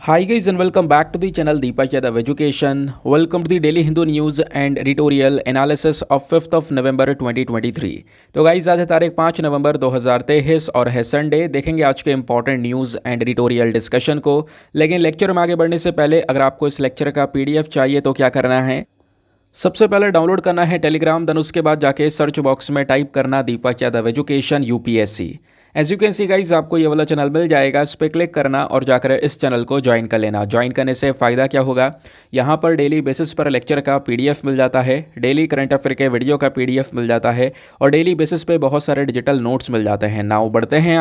Hi guys and welcome back to the channel Deepak Yadav Education. Welcome to the Daily Hindu News and Editorial Analysis of 5th of November 2023. तो guys आज है तारीख 5 नवंबर 2023 और है Sunday. देखेंगे आज के important news and editorial discussion को। लेकिन लेक्चर में आगे बढ़ने से पहले अगर आपको इस लेक्चर का पीडीएफ चाहिए तो क्या करना है, सबसे पहले डाउनलोड करना है टेलीग्राम, देन उसके बाद जाके सर्च बॉक्स में टाइप करना Deepak Yadav education UPSC. As you can see guys आपको ये वाला चैनल मिल जाएगा, इस पर क्लिक करना और जाकर इस चैनल को ज्वाइन कर लेना। ज्वाइन करने से फ़ायदा क्या होगा, यहाँ पर डेली बेसिस पर लेक्चर का पीडीएफ मिल जाता है, डेली करंट अफेयर के वीडियो का पीडीएफ मिल जाता है और डेली बेसिस पे बहुत सारे डिजिटल नोट्स मिल जाते हैं। नाउ बढ़ते हैं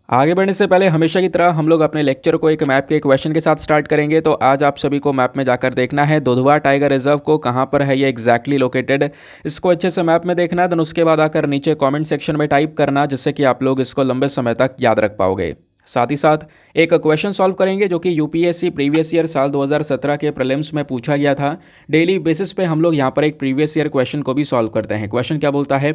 आगे बढ़ने से पहले हमेशा की तरह हम लोग अपने लेक्चर को एक मैप के क्वेश्चन के साथ स्टार्ट करेंगे। तो आज आप सभी को मैप में जाकर देखना है दुधवा टाइगर रिजर्व को कहाँ पर है ये एग्जैक्टली लोकेटेड, इसको अच्छे से मैप में देखना है। देन उसके बाद आकर नीचे कमेंट सेक्शन में टाइप करना, जिससे कि आप लोग इसको लंबे समय तक याद रख पाओगे। साथ ही साथ एक क्वेश्चन सॉल्व करेंगे जो कि यूपीएससी प्रीवियस ईयर साल 2017 के प्रीलिम्स में पूछा गया था। डेली बेसिस पे हम लोग यहाँ पर एक प्रीवियस ईयर क्वेश्चन को भी सॉल्व करते हैं। क्वेश्चन क्या बोलता है,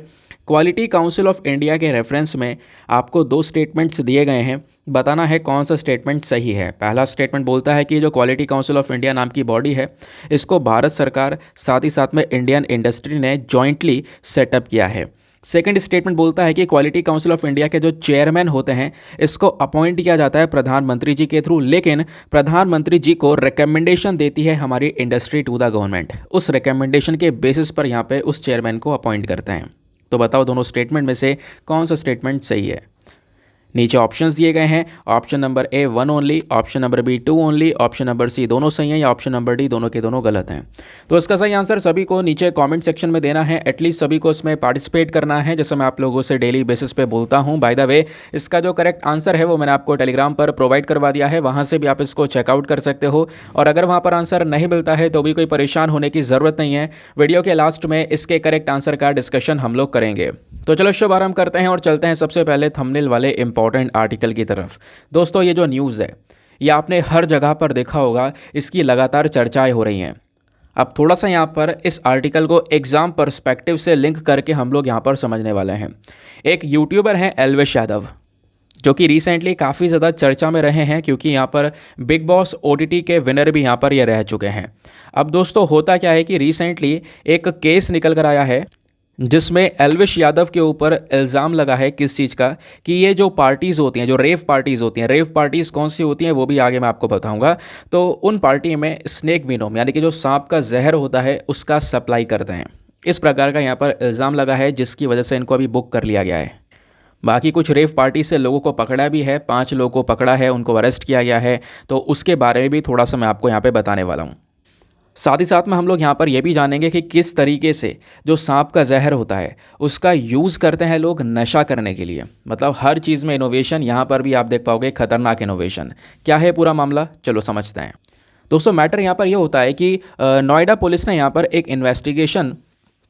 क्वालिटी काउंसिल ऑफ इंडिया के रेफरेंस में आपको दो स्टेटमेंट्स दिए गए हैं, बताना है कौन सा स्टेटमेंट सही है। पहला स्टेटमेंट बोलता है कि जो क्वालिटी काउंसिल ऑफ इंडिया नाम की बॉडी है, इसको भारत सरकार साथ ही साथ में इंडियन इंडस्ट्री ने जॉइंटली सेटअप किया है। सेकंड स्टेटमेंट बोलता है कि क्वालिटी काउंसिल ऑफ इंडिया के जो चेयरमैन होते हैं, इसको अपॉइंट किया जाता है प्रधानमंत्री जी के थ्रू, लेकिन प्रधानमंत्री जी को रिकमेंडेशन देती है हमारी इंडस्ट्री टू द गवर्नमेंट। उस रिकमेंडेशन के बेसिस पर यहाँ पे उस चेयरमैन को अपॉइंट करते हैं। तो बताओ दोनों स्टेटमेंट में से कौन सा स्टेटमेंट सही है। नीचे ऑप्शंस दिए गए हैं, option number A 1 only, option number B 2 only, option number C दोनों सही हैं या ऑप्शन नंबर डी दोनों के दोनों गलत हैं। तो इसका सही आंसर सभी को नीचे कमेंट सेक्शन में देना है, एटलीस्ट सभी को इसमें पार्टिसिपेट करना है, जैसे मैं आप लोगों से डेली बेसिस पे बोलता हूँ। बाय द वे, इसका जो करेक्ट आंसर है वो मैंने आपको टेलीग्राम पर प्रोवाइड करवा दिया है, वहाँ से भी आप इसको चेकआउट कर सकते हो। और अगर वहाँ पर आंसर नहीं मिलता है तो भी कोई परेशान होने की ज़रूरत नहीं है, वीडियो के लास्ट में इसके करेक्ट आंसर का डिस्कशन हम लोग करेंगे। तो चलो शुभारंभ करते हैं और चलते हैं सबसे पहले थंबनेल वाले इंपॉर्टेंट आर्टिकल की तरफ। दोस्तों ये जो न्यूज़ है ये आपने हर जगह पर देखा होगा, इसकी लगातार चर्चाएं हो रही हैं। अब थोड़ा सा यहाँ पर इस आर्टिकल को एग्ज़ाम पर्सपेक्टिव से लिंक करके हम लोग यहाँ पर समझने वाले हैं। एक यूट्यूबर हैं एल्विश यादव, जो कि रिसेंटली काफ़ी ज़्यादा चर्चा में रहे हैं, क्योंकि यहाँ पर बिग बॉस ओटीटी के विनर भी यहाँ पर ये रह चुके हैं। अब दोस्तों होता क्या है कि रिसेंटली एक केस निकल कर आया है जिसमें एल्विश यादव के ऊपर इल्ज़ाम लगा है किस चीज़ का, कि ये जो पार्टीज़ होती हैं, जो रेव पार्टीज़ होती हैं, रेव पार्टीज़ कौन सी होती हैं वो भी आगे मैं आपको बताऊंगा। तो उन पार्टी में स्नेक विनोम यानी कि जो सांप का जहर होता है उसका सप्लाई करते हैं, इस प्रकार का यहाँ पर इल्ज़ाम लगा है, जिसकी वजह से इनको अभी बुक कर लिया गया है। बाकी कुछ रेव पार्टी से लोगों को पकड़ा भी है, 5 लोगों को पकड़ा है, उनको अरेस्ट किया गया है। तो उसके बारे में भी थोड़ा सा मैं आपको यहाँ पर बताने वाला हूँ। साथ ही साथ में हम लोग यहाँ पर यह भी जानेंगे कि किस तरीके से जो सांप का जहर होता है उसका यूज़ करते हैं लोग नशा करने के लिए। मतलब हर चीज़ में इनोवेशन, यहाँ पर भी आप देख पाओगे खतरनाक इनोवेशन। क्या है पूरा मामला, चलो समझते हैं। दोस्तों मैटर यहाँ पर यह होता है कि नोएडा पुलिस ने यहाँ पर एक इन्वेस्टिगेशन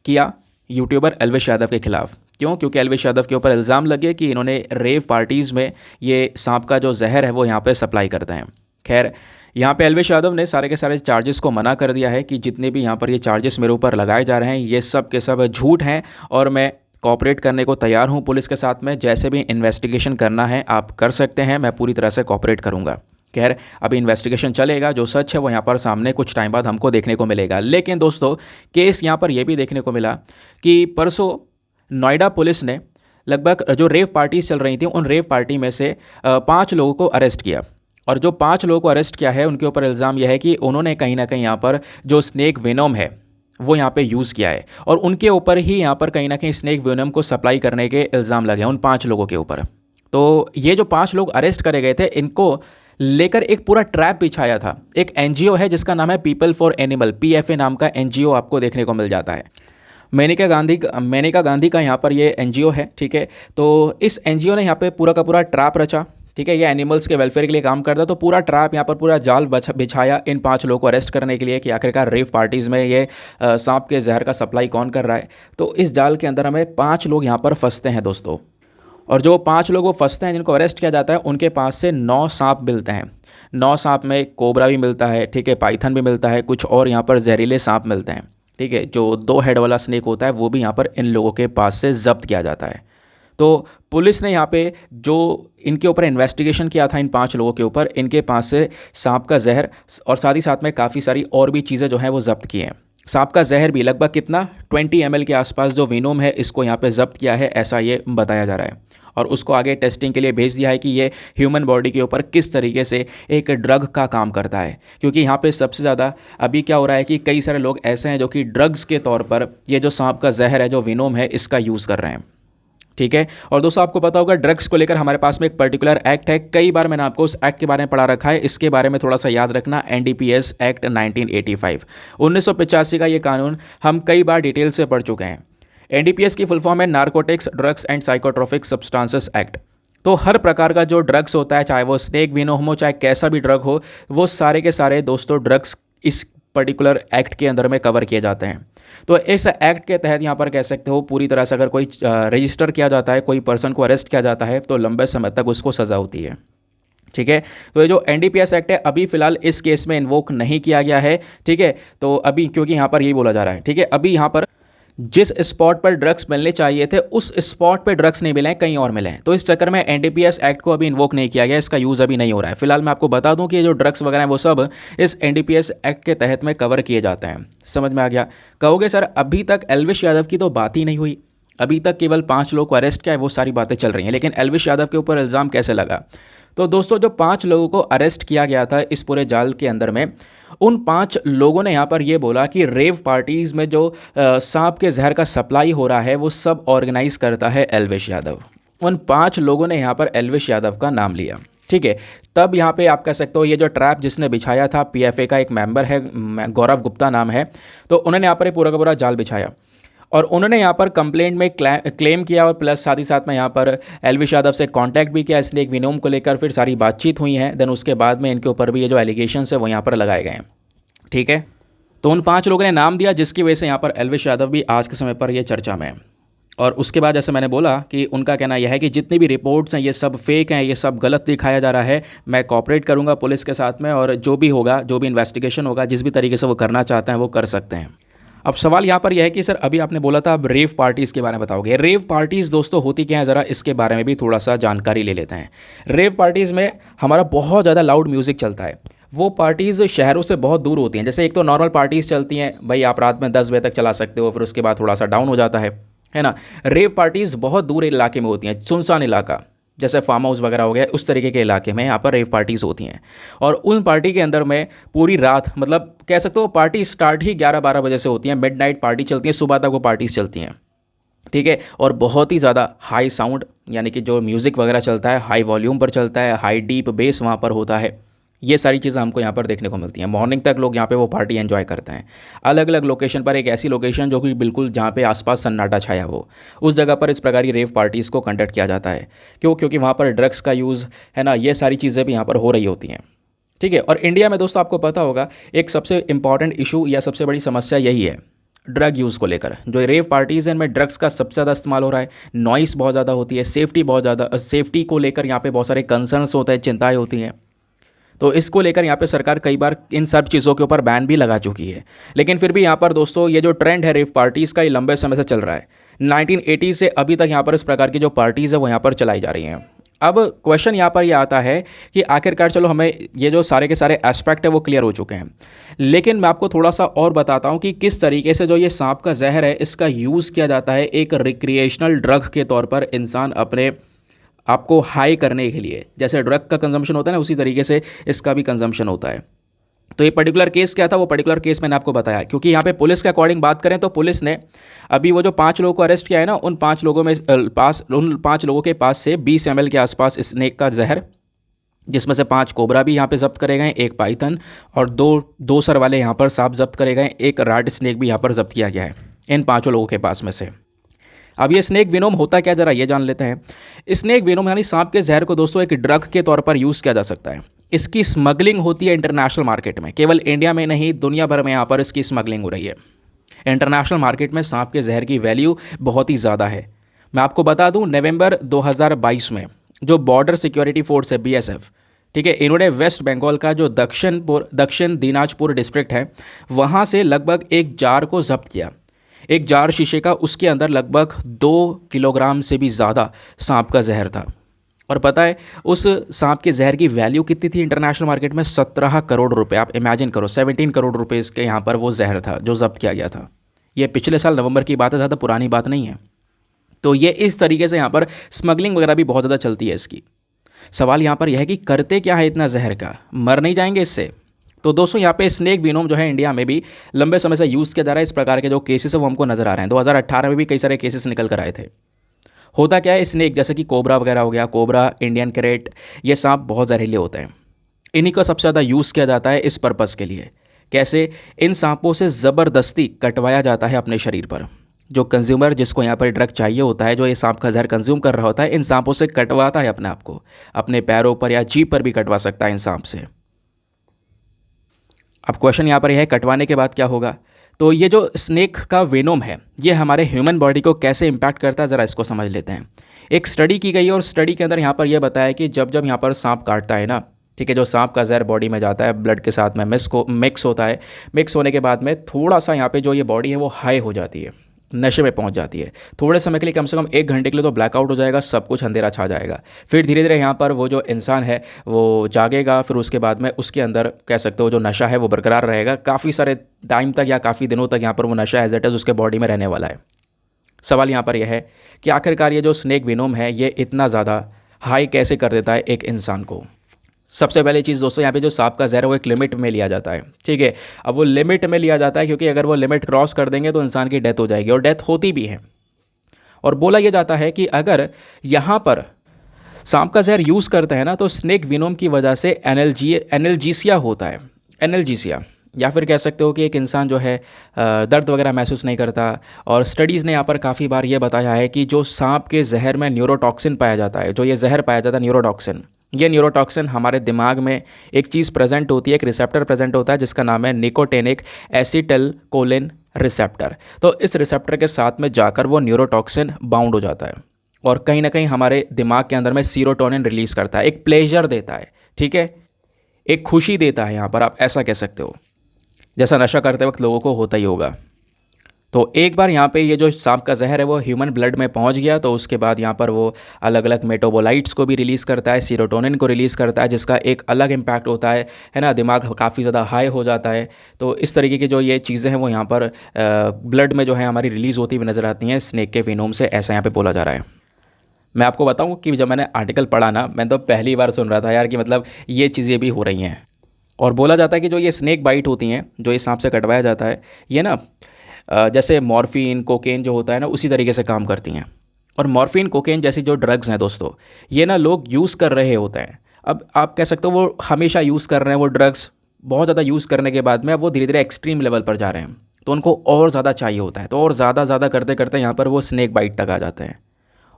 किया यूट्यूबर एल्विश यादव के खिलाफ। क्यों? क्योंकि एल्विश यादव के ऊपर इल्ज़ाम लगे कि इन्होंने रेव पार्टीज़ में ये सांप का जो जहर है वो यहाँ पर सप्लाई करते हैं। खैर, यहाँ पे एल्विश यादव ने सारे के सारे चार्जेस को मना कर दिया है कि जितने भी यहाँ पर ये चार्जेस मेरे ऊपर लगाए जा रहे हैं ये सब के सब झूठ हैं और मैं कोऑपरेट करने को तैयार हूँ पुलिस के साथ में। जैसे भी इन्वेस्टिगेशन करना है आप कर सकते हैं, मैं पूरी तरह से कोऑपरेट करूँगा। खैर, अभी इन्वेस्टिगेशन चलेगा, जो सच है वो यहाँ पर सामने कुछ टाइम बाद हमको देखने को मिलेगा। लेकिन दोस्तों केस यहाँ पर यह भी देखने को मिला कि परसों नोएडा पुलिस ने लगभग जो रेव पार्टीज चल रही थी उन रेव पार्टी में से 5 लोगों को अरेस्ट किया। और जो 5 लोगों को अरेस्ट किया है उनके ऊपर इल्ज़ाम यह है कि उन्होंने कहीं ना कहीं यहाँ पर जो स्नेक वेनम है वो यहाँ पे यूज़ किया है और उनके ऊपर ही यहाँ पर कहीं ना कहीं स्नेक वेनम को सप्लाई करने के इल्ज़ाम लगे उन 5 लोगों के ऊपर। तो ये जो 5 लोग अरेस्ट करे गए थे, इनको लेकर एक पूरा ट्रैप बिछाया था। एक एनजीओ है जिसका नाम है पीपल फॉर एनिमल, पीएफए नाम का एनजीओ आपको देखने को मिल जाता है। मेनका गांधी का यहाँ पर ये एनजीओ है, ठीक है। तो इस एनजीओ ने यहाँ पे पूरा का पूरा ट्रैप रचा, ठीक है। ये एनिमल्स के वेलफेयर के लिए काम करता है। तो पूरा ट्रैप यहाँ पर पूरा जाल बिछाया इन 5 लोगों को अरेस्ट करने के लिए कि आखिरकार रेव पार्टीज़ में ये सांप के जहर का सप्लाई कौन कर रहा है। तो इस जाल के अंदर हमें 5 लोग यहाँ पर फंसते हैं दोस्तों। और जो 5 लोग वो फंसते हैं जिनको अरेस्ट किया जाता है उनके पास से 9 सांप मिलते हैं। 9 सांप में कोबरा भी मिलता है, ठीक है, पाइथन भी मिलता है, कुछ और यहाँ पर जहरीले सांप मिलते हैं, ठीक है। जो 2 हेड वाला स्नेक होता है वो भी यहाँ पर इन लोगों के पास से जब्त किया जाता है। तो पुलिस ने यहाँ पे जो इनके ऊपर इन्वेस्टिगेशन किया था इन 5 लोगों के ऊपर, इनके पास से सांप का जहर और साथ ही साथ में काफ़ी सारी और भी चीज़ें जो हैं वो जब्त की हैं। सांप का जहर भी लगभग कितना 20 ml के आसपास जो विनोम है इसको यहाँ पे जब्त किया है, ऐसा ये बताया जा रहा है। और उसको आगे टेस्टिंग के लिए भेज दिया है कि ये ह्यूमन बॉडी के ऊपर किस तरीके से एक ड्रग का काम करता है। क्योंकि यहाँ पे सबसे ज़्यादा अभी क्या हो रहा है कि कई सारे लोग ऐसे हैं जो कि ड्रग्स के तौर पर ये जो सांप का जहर है, जो विनोम है, इसका यूज़ कर रहे हैं। ठीक है। और दोस्तों आपको पता होगा ड्रग्स को लेकर हमारे पास में एक पर्टिकुलर एक्ट है, कई बार मैंने आपको उस एक्ट के बारे में पढ़ा रखा है, इसके बारे में थोड़ा सा याद रखना। NDPS एक्ट 1985 1985 का ये कानून हम कई बार डिटेल से पढ़ चुके हैं। NDPS की फुल फॉर्म है narcotics drugs and psychotropic substances act. तो हर प्रकार का जो ड्रग्स होता है, चाहे वो स्नेक विनोम हो, चाहे कैसा भी ड्रग हो, वो सारे के सारे दोस्तों ड्रग्स इस पर्टिकुलर एक्ट के अंदर में कवर किए जाते हैं। तो इस एक्ट के तहत यहाँ पर कह सकते हो पूरी तरह से अगर कोई रजिस्टर किया जाता है, कोई पर्सन को अरेस्ट किया जाता है, तो लंबे समय तक उसको सज़ा होती है। ठीक है। तो ये जो NDPS एक्ट है अभी फिलहाल इस केस में इन्वोक नहीं किया गया है। ठीक है। तो अभी क्योंकि यहाँ पर यही बोला जा रहा है, ठीक है, अभी यहाँ पर जिस स्पॉट पर ड्रग्स मिलने चाहिए थे उस स्पॉट पे ड्रग्स नहीं मिले हैं, कहीं और मिले हैं। तो इस चक्कर में NDPS एक्ट को अभी इन्वोक नहीं किया गया, इसका यूज़ अभी नहीं हो रहा है। फिलहाल मैं आपको बता दूं कि ये जो ड्रग्स वगैरह हैं वो सब इस NDPS एक्ट के तहत में कवर किए जाते हैं। समझ में आ गया। कहोगे सर अभी तक एल्विश यादव की तो बात ही नहीं हुई, अभी तक केवल 5 लोग को अरेस्ट किया है, वो सारी बातें चल रही हैं, लेकिन एल्विश यादव के ऊपर इल्ज़ाम कैसे लगा? तो दोस्तों जो 5 लोगों को अरेस्ट किया गया था इस पूरे जाल के अंदर में, उन 5 लोगों ने यहाँ पर ये बोला कि रेव पार्टीज़ में जो सांप के जहर का सप्लाई हो रहा है वो सब ऑर्गेनाइज करता है एल्विश यादव। उन 5 लोगों ने यहाँ पर एल्विश यादव का नाम लिया। ठीक है। तब यहाँ पे आप कह सकते हो ये जो ट्रैप जिसने बिछाया था, PFA का एक मेंबर है, गौरव गुप्ता नाम है, तो उन्होंने यहाँ पर पूरा का पूरा जाल बिछाया और उन्होंने यहाँ पर कंप्लेंट में क्लेम किया और प्लस साथ ही साथ में यहाँ पर एल्विश यादव से कांटेक्ट भी किया, इसलिए एक विनोम को लेकर फिर सारी बातचीत हुई है। देन उसके बाद में इनके ऊपर भी ये जो एलिगेशंस है वो यहाँ पर लगाए गए हैं। ठीक है। तो उन 5 लोगों ने नाम दिया जिसकी वजह से यहाँ पर एल्विश यादव भी आज के समय पर ये चर्चा में है। और उसके बाद जैसे मैंने बोला कि उनका कहना यह है कि जितनी भी रिपोर्ट्स हैं ये सब फेक हैं, ये सब गलत दिखाया जा रहा है। मैं कोऑपरेट करूँगा पुलिस के साथ में और जो भी होगा, जो भी इन्वेस्टिगेशन होगा, जिस भी तरीके से वो करना चाहते हैं वो कर सकते हैं। अब सवाल यहाँ पर यह है कि सर अभी आपने बोला था अब रेव पार्टीज़ के बारे में बताओगे। रेव पार्टीज़ दोस्तों होती क्या है, ज़रा इसके बारे में भी थोड़ा सा जानकारी ले लेते हैं। रेव पार्टीज़ में हमारा बहुत ज़्यादा लाउड म्यूज़िक चलता है। वो पार्टीज़ शहरों से बहुत दूर होती हैं। जैसे एक तो नॉर्मल पार्टीज़ चलती हैं, भाई आप रात में 10 बजे तक चला सकते हो, फिर उसके बाद थोड़ा सा डाउन हो जाता है ना। रेव पार्टीज़ बहुत दूर इलाके में होती हैं, सुनसान इलाका, जैसे फार्म हाउस वगैरह हो गया, उस तरीके के इलाके में यहाँ पर रेव पार्टीज़ होती हैं। और उन पार्टी के अंदर में पूरी रात, मतलब कह सकते हो पार्टी स्टार्ट ही 11-12 बजे से होती है, मिडनाइट पार्टी चलती है, सुबह तक वो पार्टीज़ चलती हैं। ठीक है। और बहुत ही ज़्यादा हाई साउंड, यानी कि जो म्यूज़िक वगैरह चलता है हाई वॉल्यूम पर चलता है, हाई डीप बेस वहाँ पर होता है। ये सारी चीज़ें हमको यहाँ पर देखने को मिलती हैं। मॉर्निंग तक लोग यहाँ पे वो पार्टी एंजॉय करते हैं। अलग अलग लोकेशन पर, एक ऐसी लोकेशन जो कि बिल्कुल जहाँ पे आसपास सन्नाटा छाया हो, उस जगह पर इस प्रकार की रेव पार्टीज़ को कंडक्ट किया जाता है। क्योंकि वहाँ पर ड्रग्स का यूज़ है ना, ये सारी चीज़ें भी यहाँ पर हो रही होती हैं। ठीक है। और इंडिया में दोस्तों आपको पता होगा एक सबसे इंपॉर्टेंट इशू या सबसे बड़ी समस्या यही है, ड्रग यूज़ को लेकर। जो रेव पार्टीज़ हैं इनमें ड्रग्स का सबसे ज़्यादा इस्तेमाल हो रहा है, नॉइस बहुत ज़्यादा होती है, सेफ्टी बहुत ज़्यादा, सेफ्टी को लेकर यहाँ पे बहुत सारे कंसर्न्स होते हैं, चिंताएं होती हैं। तो इसको लेकर यहाँ पे सरकार कई बार इन सब चीज़ों के ऊपर बैन भी लगा चुकी है। लेकिन फिर भी यहाँ पर दोस्तों ये जो ट्रेंड है रेव पार्टीज़ का, ये लंबे समय से चल रहा है। 1980 से अभी तक यहाँ पर इस प्रकार की जो पार्टीज़ है वो यहाँ पर चलाई जा रही हैं। अब क्वेश्चन यहाँ पर ये आता है कि आखिरकार चलो हमें ये जो सारे के सारे एस्पेक्ट है वो क्लियर हो चुके हैं, लेकिन मैं आपको थोड़ा सा और बताता हूँ कि किस तरीके से जो ये सांप का जहर है इसका यूज़ किया जाता है एक रिक्रिएशनल ड्रग के तौर पर, इंसान अपने आपको हाई करने के लिए। जैसे ड्रग का कंजम्पशन होता है ना, उसी तरीके से इसका भी कंजम्पशन होता है। तो ये पर्टिकुलर केस क्या था, वो पर्टिकुलर केस मैंने आपको बताया। क्योंकि यहाँ पे पुलिस के अकॉर्डिंग बात करें तो पुलिस ने अभी वो जो 5 लोगों को अरेस्ट किया है ना, उन 5 लोगों के पास से 20 ml के आसपास स्नेक का जहर, जिसमें से 5 कोबरा भी यहाँ पे जब्त करे गए, 1 पाइथन और दो सर वाले यहाँ पर सांप जब्त करे गए, 1 राड स्नेक भी यहाँ पर जब्त किया गया है इन 5 लोगों के पास में से। अब ये स्नेक विनोम होता क्या, जरा ये जान लेते हैं। स्नेक विनोम यानी सांप के जहर को दोस्तों एक ड्रग के तौर पर यूज़ किया जा सकता है। इसकी स्मगलिंग होती है इंटरनेशनल मार्केट में, केवल इंडिया में नहीं दुनिया भर में यहाँ पर इसकी स्मगलिंग हो रही है। इंटरनेशनल मार्केट में सांप के जहर की वैल्यू बहुत ही ज़्यादा है। मैं आपको बता दूं नवंबर 2022 में जो बॉर्डर सिक्योरिटी फोर्स है BSF, ठीक है, इन्होंने वेस्ट बंगाल का जो दक्षिण दिनाजपुर डिस्ट्रिक्ट है वहाँ से लगभग एक जार को जब्त किया। एक जार शीशे का, उसके अंदर लगभग 2 किलोग्राम से भी ज़्यादा सांप का जहर था। और पता है उस सांप के जहर की वैल्यू कितनी थी इंटरनेशनल मार्केट में? 17 करोड़ रुपए। आप इमेजिन करो, 17 करोड़ रुपए के यहाँ पर वो जहर था जो जब्त किया गया था। ये पिछले साल नवंबर की बात है, ज़्यादा पुरानी बात नहीं है। तो ये इस तरीके से यहाँ पर स्मगलिंग वगैरह भी बहुत ज़्यादा चलती है इसकी। सवाल यहाँ पर यह है कि करते क्या है इतना जहर का, मर नहीं जाएंगे इससे? तो दोस्तों यहाँ पे स्नेक विनोम जो है इंडिया में भी लंबे समय से यूज़ किया जा रहा है। इस प्रकार के जो केसेस है वो हमको नज़र आ रहे हैं। 2018 में भी कई सारे केसेस निकल कर आए थे। होता क्या है, स्नेक जैसे कि कोबरा वगैरह हो गया, कोबरा, इंडियन कैरेट, ये सांप बहुत जहरीले होते हैं। इन्हीं का सबसे ज़्यादा यूज़ किया जाता है इस पर्पज़ के लिए। कैसे? इन सांपों से ज़बरदस्ती कटवाया जाता है अपने शरीर पर। जो कंज्यूमर जिसको यहाँ पर ड्रग चाहिए होता है, जो ये सांप का जहर कंज्यूम कर रहा होता है, इन सांपों से कटवाता है अपने आप को। अपने पैरों पर या जीभ पर भी कटवा सकता है इन सांप से। अब क्वेश्चन यहाँ पर यह है, कटवाने के बाद क्या होगा? तो ये जो स्नेक का वेनोम है, ये हमारे ह्यूमन बॉडी को कैसे इम्पैक्ट करता है, ज़रा इसको समझ लेते हैं। एक स्टडी की गई है और स्टडी के अंदर यहाँ पर यह बताया कि जब जब यहाँ पर सांप काटता है ना, ठीक है, जो सांप का जहर बॉडी में जाता है, ब्लड के साथ में मिक्स होता है। मिक्स होने के बाद में थोड़ा सा यहाँ पे जो ये बॉडी है वो हाई हो जाती है, नशे में पहुंच जाती है। थोड़े समय के लिए, कम से कम 1 घंटे के लिए तो ब्लैकआउट हो जाएगा, सब कुछ अंधेरा छा जाएगा। फिर धीरे धीरे यहाँ पर वो जो इंसान है वो जागेगा। फिर उसके बाद में उसके अंदर कह सकते हो जो नशा है वो बरकरार रहेगा काफ़ी सारे टाइम तक या काफ़ी दिनों तक। यहाँ पर वो नशा एज इट इज़ उसके बॉडी में रहने वाला है। सवाल यहाँ पर यह है कि आखिरकार ये जो स्नेक विनोम है ये इतना ज़्यादा हाई कैसे कर देता है एक इंसान को। सबसे पहली चीज़ दोस्तों, यहाँ पे जो सांप का जहर है वो एक लिमिट में लिया जाता है, ठीक है। अब वो लिमिट में लिया जाता है क्योंकि अगर वो लिमिट क्रॉस कर देंगे तो इंसान की डेथ हो जाएगी, और डेथ होती भी है। और बोला यह जाता है कि अगर यहाँ पर सांप का जहर यूज़ करते हैं ना, तो स्नेक विनोम की वजह से एनल्जीसिया होता है। एनल्जीसिया, या फिर कह सकते हो कि एक इंसान जो है दर्द वगैरह महसूस नहीं करता। और स्टडीज़ ने यहाँ पर काफ़ी बार ये बताया है कि जो सांप के जहर में न्यूरोटॉक्सिन पाया जाता है, जो ये जहर पाया जाता है न्यूरोटॉक्सिन, ये न्यूरोटॉक्सिन हमारे दिमाग में एक चीज़ प्रेजेंट होती है, एक रिसेप्टर प्रेजेंट होता है जिसका नाम है निकोटेनिक एसिटिलकोलिन रिसेप्टर। तो इस रिसेप्टर के साथ में जाकर वो न्यूरोटॉक्सिन बाउंड हो जाता है और कहीं ना कहीं हमारे दिमाग के अंदर में सीरोटोनिन रिलीज़ करता है, एक प्लेजर देता है, ठीक है, एक खुशी देता है। यहाँ पर आप ऐसा कह सकते हो, जैसा नशा करते वक्त लोगों को होता ही होगा। तो एक बार यहाँ पे ये जो सांप का जहर है वो ह्यूमन ब्लड में पहुँच गया, तो उसके बाद यहाँ पर वो अलग अलग मेटाबोलाइट्स को भी रिलीज़ करता है, सीरोटोनिन को रिलीज़ करता है, जिसका एक अलग इम्पैक्ट होता है ना, दिमाग काफ़ी ज़्यादा हाई हो जाता है। तो इस तरीके की जो ये चीज़ें हैं वो यहाँ पर ब्लड में जो है हमारी रिलीज़ होती हुई नज़र आती हैं स्नेक के विनोम से, ऐसा यहाँ पर बोला जा रहा है। मैं आपको बताऊँ कि जब मैंने आर्टिकल पढ़ा ना, मैं तो पहली बार सुन रहा था यार कि मतलब ये चीज़ें भी हो रही हैं। और बोला जाता है कि जो ये स्नेक बाइट होती हैं, जो इस सांप से कटवाया जाता है, ये ना जैसे मॉर्फिन, कोकेन जो होता है ना, उसी तरीके से काम करती हैं। और मॉर्फिन, कोकेन जैसी जो ड्रग्स हैं दोस्तों, ये ना लोग यूज़ कर रहे होते हैं। अब आप कह सकते हो वो हमेशा यूज़ कर रहे हैं, वो ड्रग्स बहुत ज़्यादा यूज़ करने के बाद में अब वो धीरे धीरे एक्सट्रीम लेवल पर जा रहे हैं, तो उनको और ज़्यादा चाहिए होता है। तो और ज़्यादा करते करते यहाँ पर वो स्नेक बाइट तक आ जाते हैं।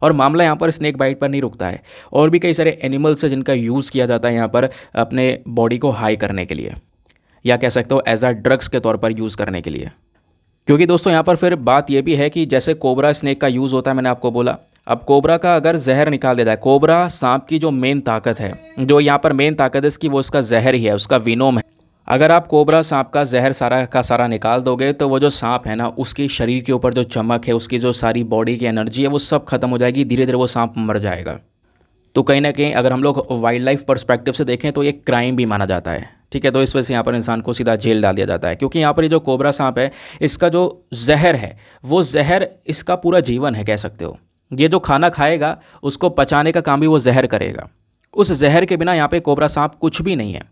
और मामला यहाँ पर स्नेक बाइट पर नहीं रुकता है, और भी कई सारे एनिमल्स हैं जिनका यूज़ किया जाता है यहाँ पर अपने बॉडी को हाई करने के लिए, या कह सकते हो एज आ ड्रग्स के तौर पर यूज़ करने के लिए। क्योंकि दोस्तों यहाँ पर फिर बात ये भी है कि जैसे कोबरा स्नेक का यूज़ होता है, मैंने आपको बोला, अब कोबरा का अगर जहर निकाल देता है, कोबरा सांप की जो मेन ताकत है, जो यहाँ पर मेन ताकत है इसकी, वो उसका जहर ही है, उसका विनोम है। अगर आप कोबरा सांप का जहर सारा का सारा निकाल दोगे तो वो जो सांप है ना, उसकी शरीर के ऊपर जो चमक है, उसकी जो सारी बॉडी की एनर्जी है, वो सब खत्म हो जाएगी, धीरे धीरे वो सांप मर जाएगा। तो कहीं ना कहीं अगर हम लोग वाइल्ड लाइफ पर्सपेक्टिव से देखें तो ये क्राइम भी माना जाता है, ठीक है। तो इस वजह से यहाँ पर इंसान को सीधा जेल डाल दिया जाता है, क्योंकि यहाँ पर ये जो कोबरा सांप है, इसका जो जहर है, वो जहर इसका पूरा जीवन है, कह सकते हो। ये जो खाना खाएगा उसको पचाने का काम भी वो जहर करेगा। उस जहर के बिना यहाँ पे कोबरा सांप कुछ भी नहीं है,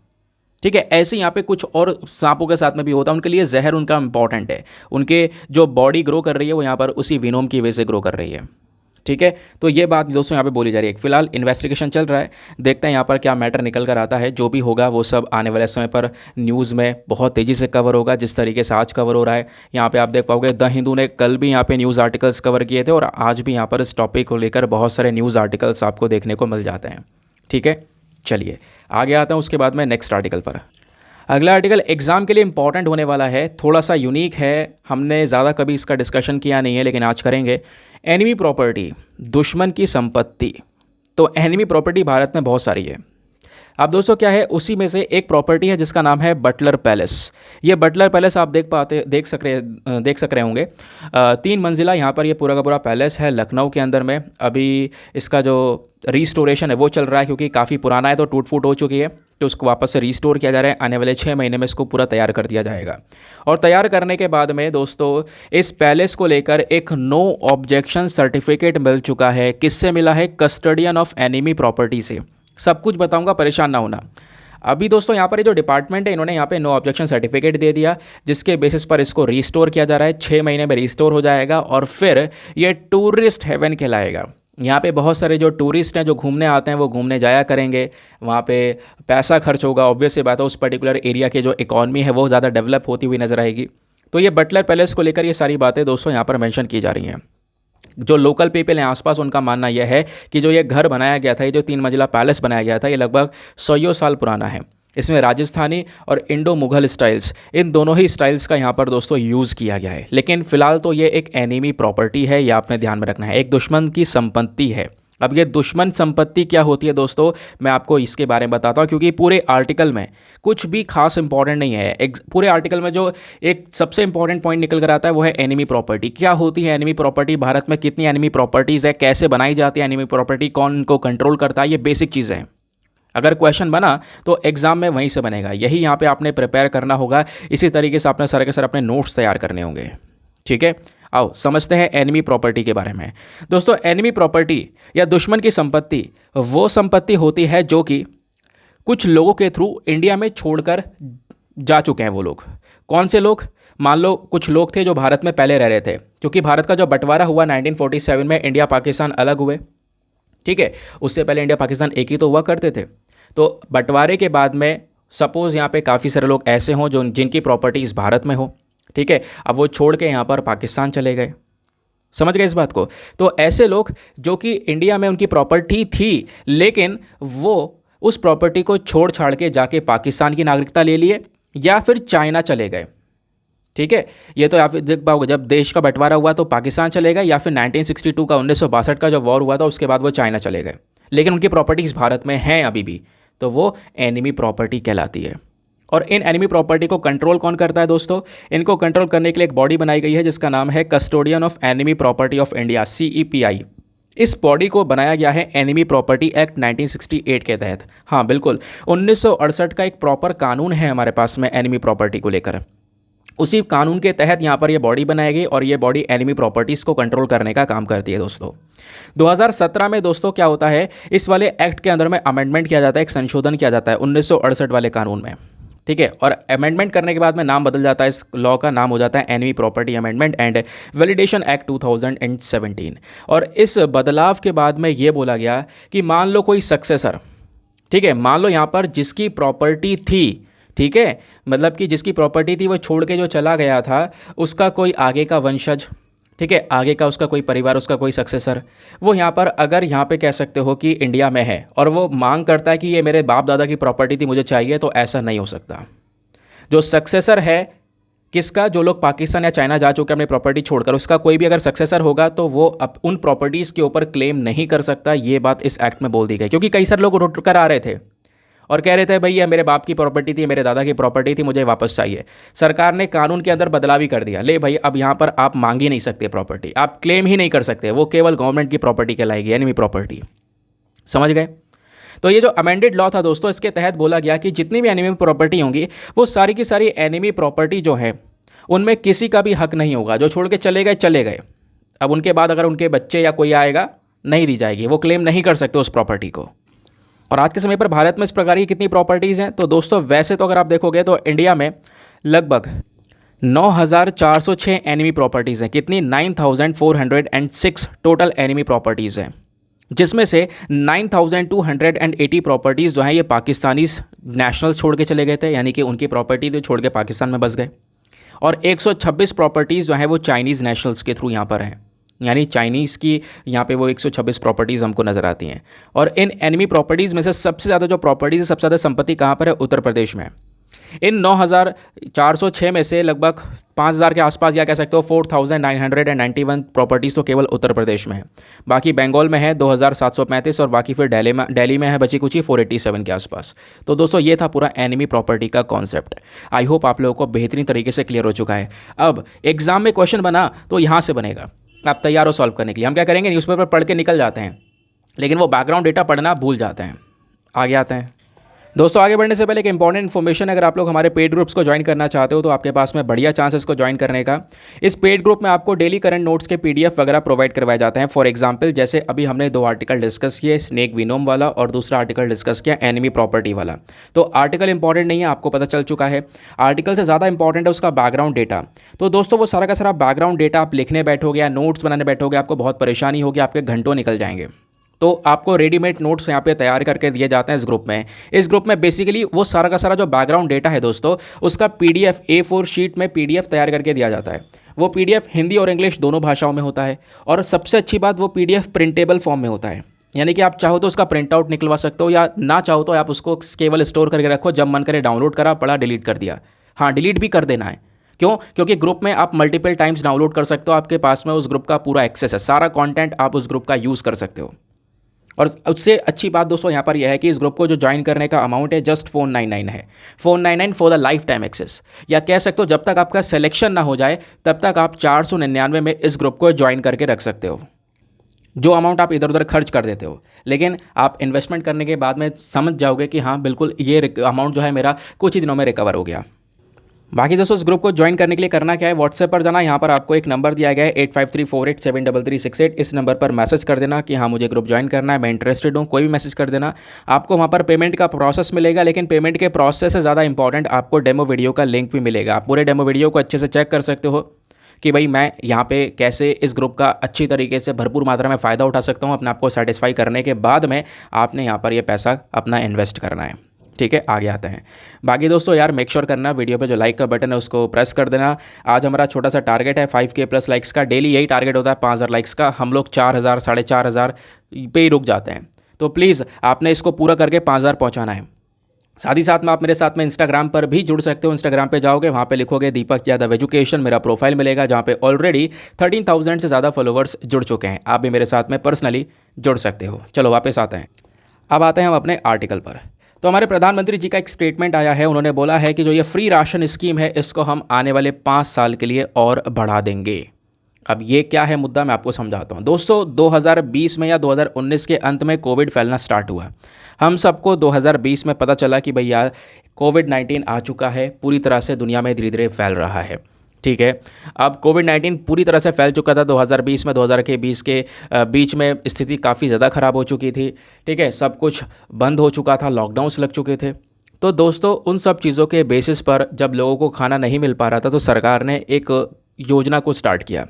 ठीक है। ऐसे यहाँ पे कुछ और सांपों के साथ में भी होता है, उनके लिए जहर उनका इंपॉर्टेंट है। उनके जो बॉडी ग्रो कर रही है वो यहाँ पर उसी विनोम की वजह से ग्रो कर रही है, ठीक है। तो ये बात दोस्तों यहाँ पे बोली जा रही है। फिलहाल इन्वेस्टिगेशन चल रहा है, देखते हैं यहाँ पर क्या मैटर निकल कर आता है। जो भी होगा वो सब आने वाले समय पर न्यूज़ में बहुत तेज़ी से कवर होगा, जिस तरीके से आज कवर हो रहा है। यहाँ पे आप देख पाओगे द हिंदू ने कल भी यहाँ पे न्यूज़ आर्टिकल्स कवर किए थे, और आज भी यहाँ पर इस टॉपिक को लेकर बहुत सारे न्यूज़ आर्टिकल्स आपको देखने को मिल जाते हैं, ठीक है। चलिए आगे आता हूँ उसके बाद में नेक्स्ट आर्टिकल पर। अगला आर्टिकल एग्ज़ाम के लिए इंपॉर्टेंट होने वाला है, थोड़ा सा यूनिक है, हमने ज़्यादा कभी इसका डिस्कशन किया नहीं है, लेकिन आज करेंगे। एनिमी प्रॉपर्टी, दुश्मन की संपत्ति। तो एनिमी प्रॉपर्टी भारत में बहुत सारी है। अब दोस्तों क्या है, उसी में से एक प्रॉपर्टी है जिसका नाम है बटलर पैलेस। ये बटलर पैलेस आप देख सक रहे होंगे। 3 मंजिला यहाँ पर ये पूरा का पूरा पैलेस है लखनऊ के अंदर में। अभी इसका जो रिस्टोरेशन है वो चल रहा है, क्योंकि काफ़ी पुराना है तो टूट फूट हो चुकी है, तो उसको वापस से रिस्टोर किया जा रहा है। आने वाले 6 महीने में इसको पूरा तैयार कर दिया जाएगा। और तैयार करने के बाद में दोस्तों इस पैलेस को लेकर एक नो ऑब्जेक्शन सर्टिफिकेट मिल चुका है। किससे मिला है? कस्टोडियन ऑफ एनिमी प्रॉपर्टी से। सब कुछ बताऊंगा, परेशान ना होना। अभी दोस्तों यहाँ पर ये जो डिपार्टमेंट है, इन्होंने यहाँ पे नो ऑब्जेक्शन सर्टिफिकेट दे दिया, जिसके बेसिस पर इसको रिस्टोर किया जा रहा है। 6 महीने में रिस्टोर हो जाएगा और फिर ये टूरिस्ट हेवन कहलाएगा। यहाँ पे बहुत सारे जो टूरिस्ट हैं जो घूमने आते हैं वो घूमने जाया करेंगे। वहाँ पे पैसा खर्च होगा, ऑब्वियस सी बात है। उस पर्टिकुलर एरिया के जो इकॉनमी है वो ज़्यादा डेवलप होती हुई नजर आएगी। तो ये बटलर पैलेस को लेकर ये सारी बातें दोस्तों यहाँ पर मेंशन की जा रही हैं। जो लोकल पीपल हैं आसपास, उनका मानना यह है कि जो ये घर बनाया गया था, ये जो 3 मंजिला पैलेस बनाया गया था, ये लगभग 100 साल पुराना है। इसमें राजस्थानी और इंडो मुगल स्टाइल्स, इन दोनों ही स्टाइल्स का यहाँ पर दोस्तों यूज़ किया गया है। लेकिन फिलहाल तो ये एक एनिमी प्रॉपर्टी है, ये आपने ध्यान में रखना है। एक दुश्मन की संपत्ति है। अब ये दुश्मन संपत्ति क्या होती है दोस्तों, मैं आपको इसके बारे में बताता हूँ, क्योंकि पूरे आर्टिकल में कुछ भी खास इंपॉर्टेंट नहीं है। एक पूरे आर्टिकल में जो एक सबसे इंपॉर्टेंट पॉइंट निकल कर आता है वो है एनिमी प्रॉपर्टी। क्या होती है एनिमी प्रॉपर्टी, भारत में कितनी एनिमी प्रॉपर्टीज़ है, कैसे बनाई जाती है एनिमी प्रॉपर्टी, कौन इनको कंट्रोल करता है, ये बेसिक चीज़ें हैं। अगर क्वेश्चन बना तो एग्जाम में वहीं से बनेगा, यही यहाँ पे आपने प्रिपेयर करना होगा। इसी तरीके से आपने सारे के सारे अपने नोट्स तैयार करने होंगे। ठीक है, आओ समझते हैं एनिमी प्रॉपर्टी के बारे में। दोस्तों एनिमी प्रॉपर्टी या दुश्मन की संपत्ति वो संपत्ति होती है जो कि कुछ लोगों के थ्रू इंडिया में छोड़कर जा चुके हैं वो लोग। कौन से लोग? मान लो कुछ लोग थे जो भारत में पहले रह रहे थे, क्योंकि भारत का जो बंटवारा हुआ 1947 में, इंडिया पाकिस्तान अलग हुए। ठीक है, उससे पहले इंडिया पाकिस्तान एक ही तो हुआ करते थे। तो बंटवारे के बाद में सपोज़ यहाँ पे काफ़ी सारे लोग ऐसे हों जो जिनकी प्रॉपर्टीज़ भारत में हो। ठीक है, अब वो छोड़ के यहाँ पर पाकिस्तान चले गए। समझ गए इस बात को? तो ऐसे लोग जो कि इंडिया में उनकी प्रॉपर्टी थी, लेकिन वो उस प्रॉपर्टी को छोड़ छाड़ के जाके पाकिस्तान की नागरिकता ले लिए या फिर चाइना चले गए। ठीक है, ये तो आप देख पाओगे, जब देश का बंटवारा हुआ तो पाकिस्तान चले गए, या फिर 1962 का 1962 का जो वॉर हुआ था उसके बाद वो चाइना चले गए, लेकिन उनकी प्रॉपर्टीज़ भारत में हैं अभी भी, तो वो एनिमी प्रॉपर्टी कहलाती है। और इन एनिमी प्रॉपर्टी को कंट्रोल कौन करता है दोस्तों? इनको कंट्रोल करने के लिए एक बॉडी बनाई गई है जिसका नाम है custodian of enemy property of India, CEPI। इस बॉडी को बनाया गया है एनिमी प्रॉपर्टी एक्ट 1968 के तहत। हाँ बिल्कुल, 1968 का एक प्रॉपर कानून है हमारे पास में एनिमी प्रॉपर्टी को लेकर। उसी कानून के तहत यहाँ पर ये बॉडी बनाई गई और ये बॉडी एनिमी प्रॉपर्टीज़ को कंट्रोल करने का काम करती है दोस्तों। 2017 में दोस्तों क्या होता है, इस वाले एक्ट के अंदर में अमेंडमेंट किया जाता है, एक संशोधन किया जाता है 1968 वाले कानून में। ठीक है, और अमेंडमेंट करने के बाद में नाम बदल जाता है, इस लॉ का नाम हो जाता है enemy property amendment and validation act 2017। और इस बदलाव के बाद में ये बोला गया कि मान लो कोई सक्सेसर, ठीक है, मान लो यहाँ पर जिसकी प्रॉपर्टी थी, ठीक है, मतलब कि जिसकी प्रॉपर्टी थी वो छोड़ के जो चला गया था, उसका कोई आगे का वंशज, ठीक है, आगे का उसका कोई परिवार, उसका कोई सक्सेसर, वो यहाँ पर अगर यहाँ पे कह सकते हो कि इंडिया में है और वो मांग करता है कि ये मेरे बाप दादा की प्रॉपर्टी थी, मुझे चाहिए, तो ऐसा नहीं हो सकता। जो सक्सेसर है किसका, जो लोग पाकिस्तान या चाइना जा चुके हैं अपनी प्रॉपर्टी छोड़कर, उसका कोई भी अगर सक्सेसर होगा तो वो अब उन प्रॉपर्टीज़ के ऊपर क्लेम नहीं कर सकता। ये बात इस एक्ट में बोल दी गई, क्योंकि कई सारे लोग उठ कर आ रहे थे और कह रहे थे भाई ये मेरे बाप की प्रॉपर्टी थी, मेरे दादा की प्रॉपर्टी थी, मुझे वापस चाहिए। सरकार ने कानून के अंदर बदलाव ही कर दिया, ले भाई अब यहाँ पर आप मांग ही नहीं सकते प्रॉपर्टी, आप क्लेम ही नहीं कर सकते, वो केवल गवर्नमेंट की प्रॉपर्टी कहलाएगी, एनिमी प्रॉपर्टी। समझ गए? तो ये जो अमेंडेड लॉ था दोस्तों, इसके तहत बोला गया कि जितनी भी एनिमी प्रॉपर्टी होंगी वो सारी की सारी एनिमी प्रॉपर्टी जो है उनमें किसी का भी हक नहीं होगा। जो छोड़ के चले गए चले गए, अब उनके बाद अगर उनके बच्चे या कोई आएगा नहीं दी जाएगी, वो क्लेम नहीं कर सकते उस प्रॉपर्टी को। और आज के समय पर भारत में इस प्रकार की कितनी प्रॉपर्टीज़ हैं, तो दोस्तों वैसे तो अगर आप देखोगे तो इंडिया में लगभग 9406 एनिमी प्रॉपर्टीज़ हैं। कितनी? 9406 टोटल एनिमी प्रॉपर्टीज़ हैं, जिसमें से 9280 प्रॉपर्टीज़ जो हैं ये पाकिस्तानी नेशनल छोड़ के चले गए थे, यानी कि उनकी प्रॉपर्टी तो छोड़ के पाकिस्तान में बस गए। और 126 प्रॉपर्टीज़ जो हैं वो चाइनीज़ नेशनल्स के थ्रू यहाँ पर हैं, यानी चाइनीज़ की यहाँ पे वो 126 प्रॉपर्टीज़ हमको नज़र आती हैं। और इन एनिमी प्रॉपर्टीज़ में से सबसे ज़्यादा जो प्रॉपर्टीज़ है, सबसे ज़्यादा संपत्ति कहाँ पर है? उत्तर प्रदेश में। इन 9,406 में से लगभग 5,000 के आसपास या कह सकते हो 4,991 प्रॉपर्टीज़ तो केवल उत्तर प्रदेश में है। बाकी बंगाल में है 2,735 और बाकी फिर दिल्ली में है बची कुची 487 के आसपास। तो दोस्तों ये था पूरा एनिमी प्रॉपर्टी का कॉन्सेप्ट। आई होप आप लोगों को बेहतरीन तरीके से क्लियर हो चुका है। अब एग्जाम में क्वेश्चन बना तो यहाँ से बनेगा, आप तैयार हो सॉल्व करने के लिए। हम क्या करेंगे, न्यूज़पेपर पढ़ के निकल जाते हैं लेकिन वो बैकग्राउंड डेटा पढ़ना भूल जाते हैं। आगे आते हैं दोस्तों। आगे बढ़ने से पहले एक इंपॉर्टेंट इन्फॉर्मेशन, अगर आप लोग हमारे पेड ग्रुप्स को ज्वाइन करना चाहते हो तो आपके पास में बढ़िया चांसेस को ज्वाइन करने का। इस पेड ग्रुप में आपको डेली करंट नोट्स के पीडीएफ वगैरह प्रोवाइड करवाए जाते हैं। फॉर एग्जांपल जैसे अभी हमने 2 आर्टिकल डिस्कस किए, स्नेक विनोम वाला और दूसरा आर्टिकल डिस्कस किया एनिमी प्रॉपर्टी वाला। तो आर्टिकल इंपॉर्टेंट नहीं है, आपको पता चल चुका है। आर्टिकल से ज़्यादा इंपॉर्टेंट है उसका बैकग्राउंड डेटा। तो दोस्तों वो सारा का सारा बैकग्राउंड डेटा आप लिखने बैठोगे या नोट्स बनाने बैठोगे, आपको बहुत परेशानी होगी, आपके घंटों निकल जाएंगे। तो आपको रेडीमेड नोट्स यहाँ पे तैयार करके दिए जाते हैं इस ग्रुप में। इस ग्रुप में बेसिकली वो सारा का सारा जो बैकग्राउंड डेटा है दोस्तों, उसका पीडीएफ A4 शीट में पीडीएफ तैयार करके दिया जाता है। वो पीडीएफ हिंदी और इंग्लिश दोनों भाषाओं में होता है और सबसे अच्छी बात वो पीडीएफ प्रिंटेबल फॉर्म में होता है, यानी कि आप चाहो तो उसका प्रिंट आउट निकलवा सकते हो या ना चाहो तो आप उसको केवल स्टोर करके रखो, जब मन करे डाउनलोड करा, पढ़ा, डिलीट कर दिया। हाँ, डिलीट भी कर देना है। क्यों? क्योंकि ग्रुप में आप मल्टीपल टाइम्स डाउनलोड कर सकते हो, आपके पास में उस ग्रुप का पूरा एक्सेस है, सारा कंटेंट आप उस ग्रुप का यूज़ कर सकते हो। और उससे अच्छी बात दोस्तों यहाँ पर यह है कि इस ग्रुप को जो ज्वाइन करने का अमाउंट है जस्ट 499 है। 499 for the lifetime access, या कह सकते हो जब तक आपका सिलेक्शन ना हो जाए तब तक आप 499 में इस ग्रुप को ज्वाइन करके रख सकते हो। जो अमाउंट आप इधर उधर खर्च कर देते हो, लेकिन आप इन्वेस्टमेंट करने के बाद में समझ जाओगे कि हाँ बिल्कुल ये अमाउंट जो है मेरा कुछ ही दिनों में रिकवर हो गया। बाकी दोस्तों इस ग्रुप को ज्वाइन करने के लिए करना क्या है, व्हाट्सएप पर जाना, यहाँ पर आपको एक नंबर दिया गया है 8534873368। इस नंबर पर मैसेज कर देना कि हाँ मुझे ग्रुप ज्वाइन करना है, मैं इंटरेस्टेड हूँ, कोई भी मैसेज कर देना। आपको वहाँ पर पेमेंट का प्रोसेस मिलेगा, लेकिन पेमेंट के प्रोसेस से ज़्यादा इंपॉर्टेंट आपको डेमो वीडियो का लिंक भी मिलेगा। आप पूरे डेमो वीडियो को अच्छे से चेक कर सकते हो कि भाई मैं यहाँ पे कैसे इस ग्रुप का अच्छी तरीके से भरपूर मात्रा में फ़ायदा उठा सकता हूँ। अपने आप को सेटिस्फाई करने के बाद में आपने यहाँ पर ये पैसा अपना इन्वेस्ट करना है। ठीक है, आगे आते हैं। बाकी दोस्तों यार मेक श्योर करना वीडियो पे जो लाइक का बटन है उसको प्रेस कर देना। आज हमारा छोटा सा टारगेट है 5K प्लस लाइक्स का। डेली यही टारगेट होता है 5,000 लाइक्स का। हम लोग 4,000 4,500 पे ही रुक जाते हैं। तो प्लीज़ आपने इसको पूरा करके 5,000 पहुँचाना है। साथ ही साथ में आप मेरे साथ में इंस्टाग्राम पर भी जुड़ सकते हो। इंस्टाग्राम पे जाओगे, वहाँ पे लिखोगे दीपक यादव एजुकेशन, मेरा प्रोफाइल मिलेगा जहाँ पे ऑलरेडी 13,000 से ज़्यादा फॉलोवर्स जुड़ चुके हैं। आप भी मेरे साथ में पर्सनली जुड़ सकते हो। चलो वापस आते हैं। अब आते हैं हम अपने आर्टिकल पर। तो हमारे प्रधानमंत्री जी का एक स्टेटमेंट आया है, उन्होंने बोला है कि जो ये फ्री राशन स्कीम है इसको हम आने वाले 5 साल के लिए और बढ़ा देंगे। अब ये क्या है मुद्दा, मैं आपको समझाता हूँ। दोस्तों 2020 में या 2019 के अंत में कोविड फैलना स्टार्ट हुआ। हम सबको 2020 में पता चला कि भैया कोविड-19 आ चुका है, पूरी तरह से दुनिया में धीरे धीरे फैल रहा है। ठीक है, अब कोविड-19 पूरी तरह से फैल चुका था 2020 में। 2020 के बीच में स्थिति काफ़ी ज़्यादा ख़राब हो चुकी थी। ठीक है, सब कुछ बंद हो चुका था, लॉकडाउन्स लग चुके थे। तो दोस्तों उन सब चीज़ों के बेसिस पर जब लोगों को खाना नहीं मिल पा रहा था तो सरकार ने एक योजना को स्टार्ट किया।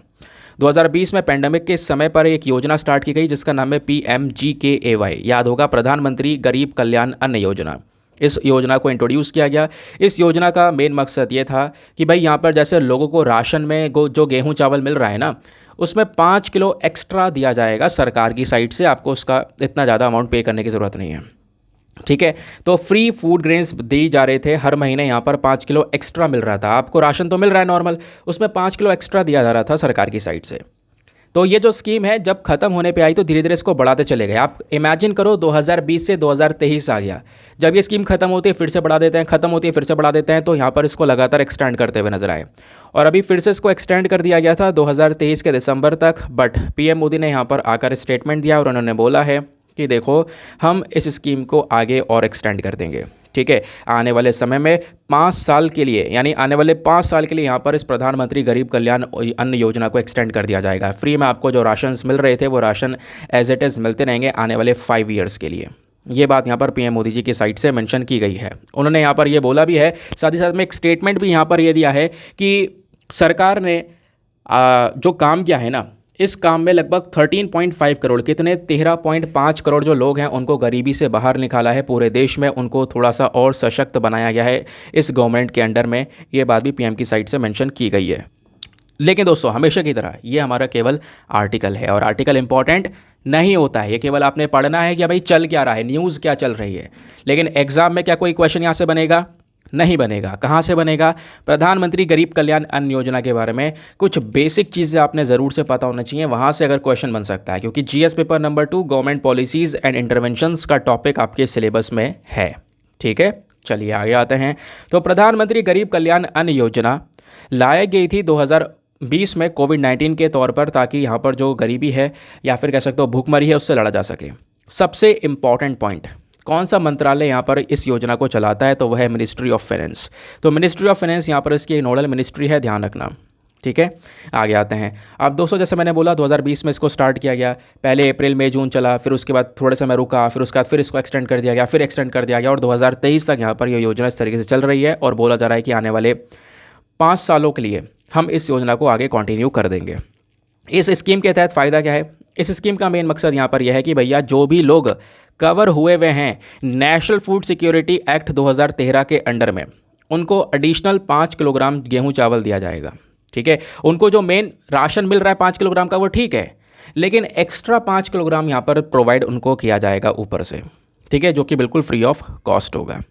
2020 में पेंडेमिक के समय पर एक योजना स्टार्ट की गई जिसका नाम है PMGKAY, याद होगा, प्रधानमंत्री गरीब कल्याण अन्न योजना। इस योजना को इंट्रोड्यूस किया गया। इस योजना का मेन मकसद ये था कि भाई यहाँ पर जैसे लोगों को राशन में जो गेहूँ चावल मिल रहा है ना, उसमें 5 किलो एक्स्ट्रा दिया जाएगा सरकार की साइड से। आपको उसका इतना ज़्यादा अमाउंट पे करने की ज़रूरत नहीं है। ठीक है, तो फ्री फूड ग्रेन्स दी जा रहे थे हर महीने। यहाँ पर 5 किलो एक्स्ट्रा मिल रहा था। आपको राशन तो मिल रहा है नॉर्मल, उसमें 5 किलो एक्स्ट्रा दिया जा रहा था सरकार की साइड से। तो ये जो स्कीम है जब खत्म होने पे आई तो धीरे धीरे इसको बढ़ाते चले गए। आप इमेजिन करो 2020 से 2023 आ गया। जब ये स्कीम खत्म होती है फिर से बढ़ा देते हैं, खत्म होती है फिर से बढ़ा देते हैं। तो यहाँ पर इसको लगातार एक्सटेंड करते हुए नजर आए और अभी फिर से इसको एक्सटेंड कर दिया गया था 2023 के दिसंबर तक। बट PM मोदी ने यहाँ पर आकर स्टेटमेंट दिया और उन्होंने बोला है कि देखो हम इस स्कीम को आगे और एक्सटेंड कर देंगे। ठीक है, आने वाले समय में 5 साल के लिए, यानी आने वाले 5 साल के लिए यहाँ पर इस प्रधानमंत्री गरीब कल्याण अन्न योजना को एक्सटेंड कर दिया जाएगा। फ्री में आपको जो राशन मिल रहे थे वो राशन एज इट इज़ मिलते रहेंगे आने वाले 5 ईयर्स के लिए। ये बात यहाँ पर PM मोदी जी की साइड से मेंशन की गई है। उन्होंने यहाँ पर ये बोला भी है, साथ ही साथ में एक स्टेटमेंट भी यहाँ पर ये दिया है कि सरकार ने जो काम किया है ना, इस काम में लगभग 13.5 करोड़, कितने 13.5 करोड़ जो लोग हैं उनको गरीबी से बाहर निकाला है। पूरे देश में उनको थोड़ा सा और सशक्त बनाया गया है इस गवर्नमेंट के अंडर में। ये बात भी PM की साइड से मेंशन की गई है। लेकिन दोस्तों हमेशा की तरह ये हमारा केवल आर्टिकल है और आर्टिकल इंपॉर्टेंट नहीं होता है। ये केवल आपने पढ़ना है कि भाई चल क्या रहा है, न्यूज़ क्या चल रही है। लेकिन एग्जाम में क्या कोई क्वेश्चन यहाँ से बनेगा? नहीं बनेगा। कहाँ से बनेगा? प्रधानमंत्री गरीब कल्याण अन्न योजना के बारे में कुछ बेसिक चीज़ें आपने ज़रूर से पता होना चाहिए, वहाँ से अगर क्वेश्चन बन सकता है, क्योंकि GS paper number 2 government policies and interventions का टॉपिक आपके सिलेबस में है। ठीक है, चलिए आगे आते हैं। तो प्रधानमंत्री गरीब कल्याण अन्न योजना लाई गई थी 2020 में कोविड-19 के तौर पर, ताकि यहाँ पर जो गरीबी है या फिर कह सकते हो भूखमरी है उससे लड़ा जा सके। सबसे इम्पॉर्टेंट पॉइंट, कौन सा मंत्रालय यहाँ पर इस योजना को चलाता है? तो वह है मिनिस्ट्री ऑफ फाइनेंस। तो मिनिस्ट्री ऑफ फाइनेंस यहाँ पर इसकी नोडल मिनिस्ट्री है, ध्यान रखना। ठीक है, आगे आते हैं। अब दोस्तों जैसे मैंने बोला 2020 में इसको स्टार्ट किया गया, पहले अप्रैल मई जून चला, फिर उसके बाद थोड़े समय रुका, फिर उसके बाद फिर इसको एक्सटेंड कर दिया गया, फिर एक्सटेंड कर दिया गया, और 2023 तक यहाँ पर यह योजना इस तरीके से चल रही है। और बोला जा रहा है कि आने वाले 5 सालों के लिए हम इस योजना को आगे कंटिन्यू कर देंगे। इस स्कीम के तहत फ़ायदा क्या है? इस स्कीम का मेन मकसद यहाँ पर यह है कि भैया जो भी लोग कवर हुए हुए हैं नेशनल फूड सिक्योरिटी एक्ट 2013 के अंडर में, उनको एडिशनल 5 किलोग्राम गेहूं चावल दिया जाएगा। ठीक है, उनको जो मेन राशन मिल रहा है 5 किलोग्राम का वो ठीक है, लेकिन एक्स्ट्रा 5 किलोग्राम यहाँ पर प्रोवाइड उनको किया जाएगा ऊपर से। ठीक है, जो कि बिल्कुल फ्री ऑफ कॉस्ट होगा।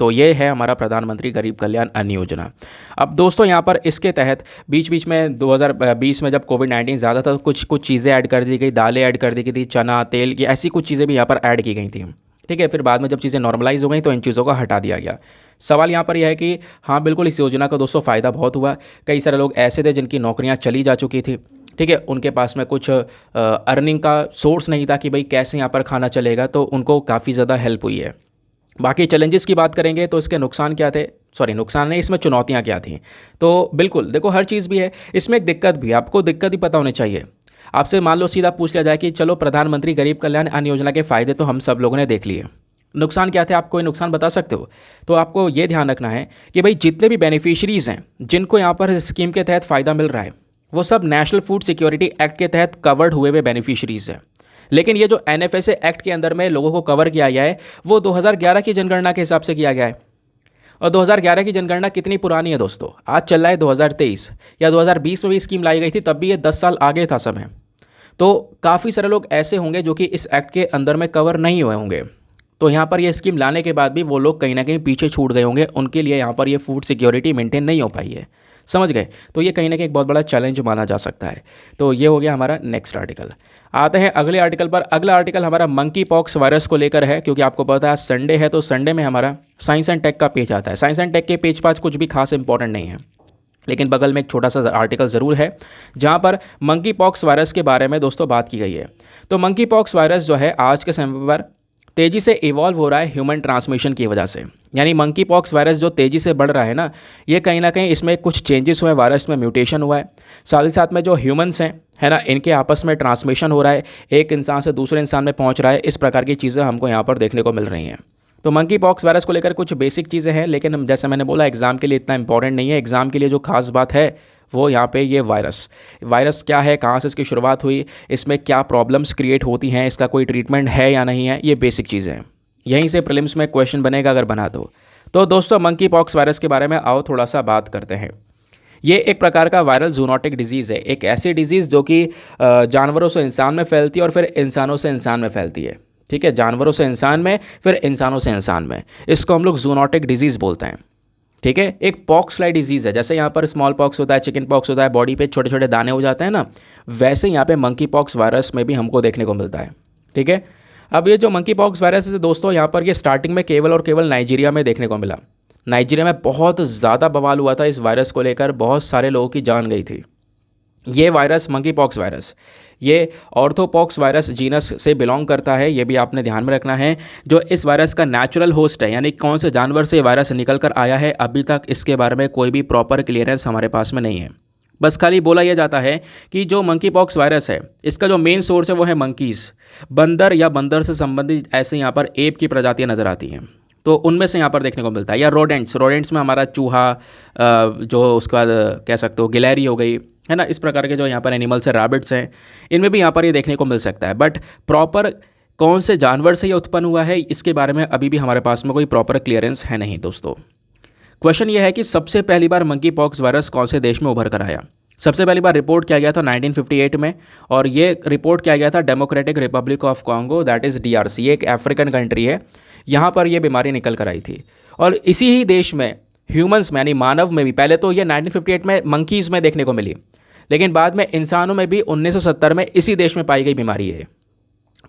तो ये है हमारा प्रधानमंत्री गरीब कल्याण अन्न योजना। अब दोस्तों यहाँ पर इसके तहत बीच बीच में 2020 में जब कोविड-19 ज़्यादा था तो कुछ चीज़ें ऐड कर दी गई, दालें ऐड कर दी गई थी, चना तेल की ऐसी कुछ चीज़ें भी यहाँ पर ऐड की गई थी। ठीक है, फिर बाद में जब चीज़ें नॉर्मलाइज हो गई तो इन चीज़ों को हटा दिया गया। सवाल यहाँ पर यह है कि हाँ बिल्कुल इस योजना का दोस्तों फ़ायदा बहुत हुआ। कई सारे लोग ऐसे थे जिनकी नौकरियाँ चली जा चुकी थी। ठीक है, उनके पास में कुछ अर्निंग का सोर्स नहीं था कि भाई कैसे यहाँ पर खाना चलेगा, तो उनको काफ़ी ज़्यादा हेल्प हुई है। बाकी चैलेंजेस की बात करेंगे तो इसके नुकसान क्या थे? नुकसान नहीं, इसमें चुनौतियाँ क्या थी? तो बिल्कुल देखो हर चीज़ भी है, इसमें एक दिक्कत भी है, आपको दिक्कत ही पता होनी चाहिए। आपसे मान लो सीधा पूछ लिया जाए कि चलो प्रधानमंत्री गरीब कल्याण अन्न योजना के फ़ायदे तो हम सब लोगों ने देख लिए, नुकसान क्या थे? आप कोई नुकसान बता सकते हो? तो आपको ये ध्यान रखना है कि भाई जितने भी बेनिफिशरीज़ हैं जिनको यहाँ पर स्कीम के तहत फ़ायदा मिल रहा है, वो सब नेशनल फूड सिक्योरिटी एक्ट के तहत कवर्ड हुए हुए बेनिफिशरीज़ हैं। लेकिन ये जो एनएफएसए एक्ट के अंदर में लोगों को कवर किया गया है वो 2011 की जनगणना के हिसाब से किया गया है। और 2011 की जनगणना कितनी पुरानी है दोस्तों? आज चल रहा है 2023, या 2020 में भी स्कीम लाई गई थी तब भी ये 10 साल आगे था समय। तो काफ़ी सारे लोग ऐसे होंगे जो कि इस एक्ट के अंदर में कवर नहीं हुए होंगे, तो यहाँ पर ये स्कीम लाने के बाद भी वो लोग कहीं ना कहीं पीछे छूट गए होंगे, उनके लिए यहाँ पर ये फूड सिक्योरिटी मेंटेन नहीं हो पाई है। समझ गए? तो ये कहीं ना कहीं एक बहुत बड़ा चैलेंज माना जा सकता है। तो ये हो गया हमारा नेक्स्ट आर्टिकल। आते हैं अगले आर्टिकल पर। अगला आर्टिकल हमारा मंकी पॉक्स वायरस को लेकर है, क्योंकि आपको पता है संडे है तो संडे में हमारा साइंस एंड टेक का पेज आता है। साइंस एंड टेक के पेज पास कुछ भी खास इंपॉर्टेंट नहीं है, लेकिन बगल में एक छोटा सा आर्टिकल ज़रूर है जहाँ पर मंकी पॉक्स वायरस के बारे में दोस्तों बात की गई है। तो मंकी पॉक्स वायरस जो है आज के समय पर तेज़ी से इवॉल्व हो रहा है ह्यूमन ट्रांसमिशन की वजह से। यानी मंकी पॉक्स वायरस जो तेज़ी से बढ़ रहा है ना, ये कहीं ना कहीं इसमें कुछ चेंजेस हुए हैं, वायरस में म्यूटेशन हुआ है। साथ ही साथ में जो ह्यूमंस हैं है ना, इनके आपस में ट्रांसमिशन हो रहा है, एक इंसान से दूसरे इंसान में पहुंच रहा है। इस प्रकार की चीज़ें हमको यहाँ पर देखने को मिल रही हैं। तो मंकी पॉक्स वायरस को लेकर कुछ बेसिक चीज़ें हैं, लेकिन जैसे मैंने बोला एग्जाम के लिए इतना इंपॉर्टेंट नहीं है। एग्जाम के लिए जो खास बात है वो यहाँ पे ये वायरस क्या है, कहाँ से इसकी शुरुआत हुई, इसमें क्या प्रॉब्लम्स क्रिएट होती हैं, इसका कोई ट्रीटमेंट है या नहीं है, ये बेसिक चीज़ें हैं। यहीं से प्रीलिम्स में क्वेश्चन बनेगा अगर बना तो दोस्तों मंकी पॉक्स वायरस के बारे में आओ थोड़ा सा बात करते हैं। ये एक प्रकार का वायरल जूनोटिक डिजीज़ है, एक ऐसी डिजीज़ जो कि जानवरों से इंसान में फैलती है और फिर इंसानों से इंसान में फैलती है। ठीक है, जानवरों से इंसान में, फिर इंसानों से इंसान में। इसको हम लोग जूनोटिक डिजीज़ बोलते हैं। ठीक है, एक पॉक्स लाइक डिजीज़ है। जैसे यहाँ पर स्मॉल पॉक्स होता है, चिकन पॉक्स होता है, बॉडी पे छोटे छोटे दाने हो जाते हैं ना, वैसे यहाँ पे मंकी पॉक्स वायरस में भी हमको देखने को मिलता है। ठीक है, अब ये जो मंकी पॉक्स वायरस है दोस्तों, यहाँ पर ये स्टार्टिंग में केवल और केवल नाइजीरिया में देखने को मिला। नाइजीरिया में बहुत ज़्यादा बवाल हुआ था इस वायरस को लेकर, बहुत सारे लोगों की जान गई थी। ये वायरस मंकी पॉक्स वायरस ये ऑर्थोपॉक्स वायरस जीनस से बिलोंग करता है, ये भी आपने ध्यान में रखना है। जो इस वायरस का नेचुरल होस्ट है, यानी कौन से जानवर से वायरस निकल कर आया है, अभी तक इसके बारे में कोई भी प्रॉपर क्लियरेंस हमारे पास में नहीं है। बस खाली बोला यह जाता है कि जो मंकी पॉक्स वायरस है इसका जो मेन सोर्स है वो है मंकीज़, बंदर या बंदर से संबंधित ऐसे यहाँ पर एप की प्रजातियाँ नज़र आती हैं, तो उनमें से यहाँ पर देखने को मिलता है। या रोडेंट्स में हमारा चूहा, जो उसके बाद कह सकते हो गिलहरी हो गई, है ना, इस प्रकार के जो यहाँ पर एनिमल्स हैं, रैबिट्स हैं, इनमें भी यहाँ पर ये देखने को मिल सकता है। बट प्रॉपर कौन से जानवर से ये उत्पन्न हुआ है इसके बारे में अभी भी हमारे पास में कोई प्रॉपर क्लियरेंस है नहीं दोस्तों। क्वेश्चन ये है कि सबसे पहली बार मंकी पॉक्स वायरस कौन से देश में उभर कर आया? सबसे पहली बार रिपोर्ट किया गया था 1958 में, और ये रिपोर्ट किया गया था democratic Republic of Congo, that is DRC, एक अफ्रीकन कंट्री है, यहाँ पर यह बीमारी निकल कर आई थी। और इसी ही देश में ह्यूमंस में यानी मानव में भी। पहले तो ये 1958 में मंकीज़ में देखने को मिली, लेकिन बाद में इंसानों में भी 1970 में इसी देश में पाई गई बीमारी है।